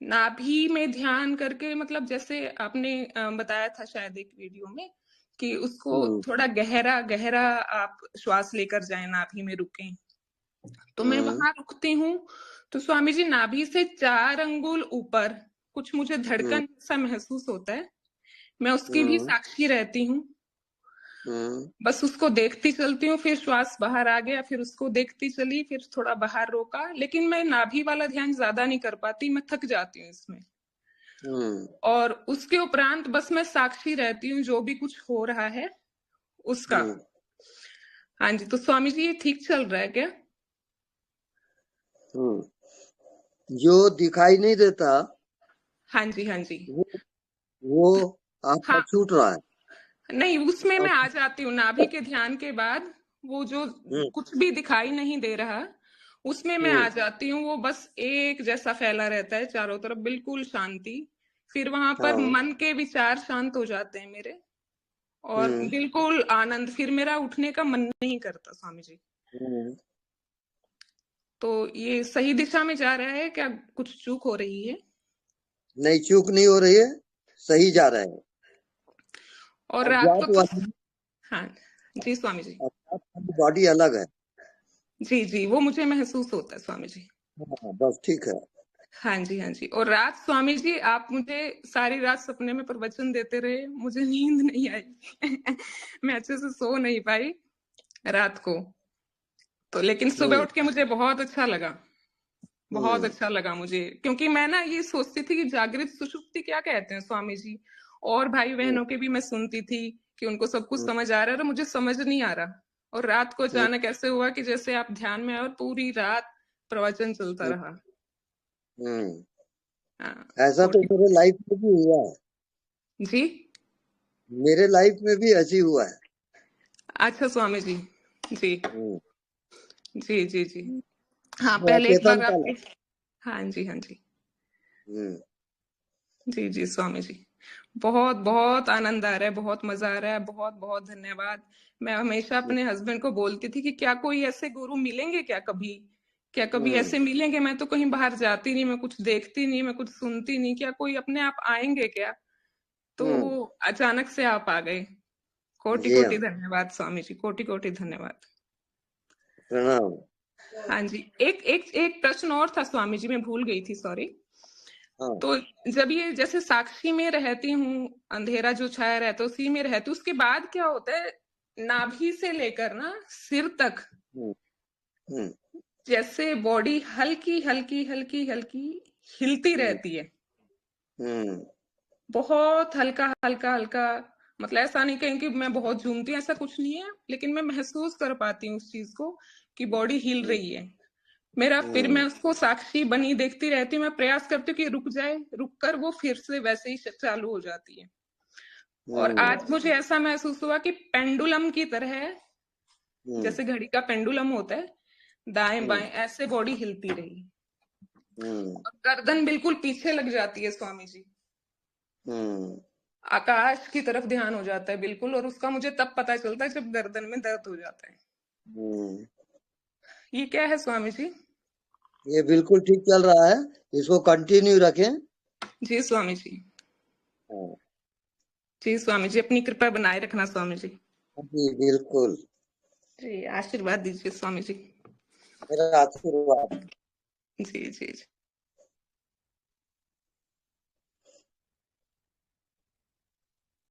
नाभि में ध्यान करके, मतलब जैसे आपने बताया था शायद एक वीडियो में कि उसको थोड़ा गहरा गहरा आप श्वास लेकर जाएं, नाभि में रुकें। तो मैं वहां रुकती हूँ तो स्वामी जी नाभि से 4 अंगुल ऊपर कुछ मुझे धड़कन सा महसूस होता है, मैं उसकी भी साक्षी रहती हूँ। बस उसको देखती चलती हूँ, फिर श्वास बाहर आ गया, फिर उसको देखती चली, फिर थोड़ा बाहर रोका। लेकिन मैं नाभि वाला ध्यान ज्यादा नहीं कर पाती, मैं थक जाती हूँ इसमें। और उसके उपरांत बस मैं साक्षी रहती हूँ जो भी कुछ हो रहा है उसका। हाँ जी, तो स्वामी जी ये ठीक चल रहा है क्या? जो दिखाई नहीं देता, हाँ जी हाँ जी, वो आपका छूट रहा है। नहीं, उसमें मैं आ जाती हूँ। नाभि के ध्यान के बाद वो जो कुछ भी दिखाई नहीं दे रहा उसमें मैं आ जाती हूँ। वो बस एक जैसा फैला रहता है चारों तरफ, बिल्कुल शांति। फिर वहां पर मन के विचार शांत हो जाते हैं मेरे, और बिल्कुल आनंद। फिर मेरा उठने का मन नहीं करता स्वामी जी। तो ये सही दिशा में जा रहा है क्या? कुछ चूक हो रही है? नहीं, चूक नहीं हो रही है, सही जा रहा है। और रात को हाँ जी स्वामी जी, बॉडी अलग है। जी जी, वो मुझे महसूस होता है स्वामी जी। बस ठीक है। हाँ जी हाँ जी। और रात स्वामी जी आप मुझे सारी रात सपने में प्रवचन देते रहे, मुझे नींद नहीं आई मैं अच्छे से सो नहीं पाई रात को। तो लेकिन सुबह उठ के मुझे बहुत अच्छा लगा, बहुत अच्छा लगा मुझे, क्योंकि मैं ना ये सोचती थी कि जागृत सुषुप्ति क्या कहते हैं स्वामी जी, और भाई बहनों के भी मैं सुनती थी कि उनको सब कुछ समझ आ रहा है, मुझे समझ नहीं आ रहा। और रात को अचानक ऐसे हुआ कि जैसे आप ध्यान में आए और पूरी रात प्रवचन चलता रहा। ऐसा तो मेरे लाइफ में भी हुआ है जी, मेरे लाइफ में भी ऐसी हुआ है। अच्छा स्वामी जी, जी जी जी जी, हाँ पहले एक बार आपके, हाँ जी हाँ जी जी जी स्वामी जी, बहुत बहुत आनंद आ रहा है, बहुत मजा आ रहा है, बहुत बहुत धन्यवाद। मैं हमेशा अपने हस्बैंड को बोलती थी कि क्या कोई ऐसे गुरु मिलेंगे क्या कभी, क्या कभी ऐसे मिलेंगे? मैं तो कहीं बाहर जाती नहीं, मैं कुछ देखती नहीं, मैं कुछ सुनती नहीं, क्या कोई अपने आप आएंगे क्या? तो अचानक से आप आ गए। कोटि जी कोटि हाँ, धन्यवाद स्वामी जी, कोटि कोटि धन्यवाद। प्रणाम। हाँ जी, एक प्रश्न और था स्वामी जी, मैं भूल गई थी, सॉरी। हाँ, तो जब ये जैसे साक्षी में रहती हूँ, अंधेरा जो छाया रहता है उसी में रहती हूँ, उसके बाद क्या होता है, नाभि से लेकर ना सिर तक जैसे बॉडी हल्की हल्की हल्की हल्की हिलती रहती है, बहुत हल्का हल्का हल्का। मतलब ऐसा नहीं कहें कि मैं बहुत झूमती हूँ, ऐसा कुछ नहीं है, लेकिन मैं महसूस कर पाती हूँ उस चीज को कि बॉडी हिल रही है मेरा। फिर मैं उसको साक्षी बनी देखती रहती हूँ, मैं प्रयास करती हूँ कि रुक जाए, रुक कर वो फिर से वैसे ही चालू हो जाती है। और आज मुझे ऐसा महसूस हुआ कि पेंडुलम की तरह, जैसे घड़ी का पेंडुलम होता है, दाएं बाएं ऐसे बॉडी हिलती रही और गर्दन बिल्कुल पीछे लग जाती है स्वामी जी, आकाश की तरफ ध्यान हो जाता है बिल्कुल। और उसका मुझे तब पता चलता है जब गर्दन में दर्द हो जाता है। ये क्या है स्वामी जी? ये बिल्कुल ठीक चल रहा है, इसको कंटिन्यू रखें। जी स्वामी जी। हाँ, जी स्वामी जी, अपनी कृपा बनाए रखना स्वामी जी। जी बिल्कुल, जी आशीर्वाद दीजिए स्वामी जी। मेरा आशीर्वाद। जी जी जी।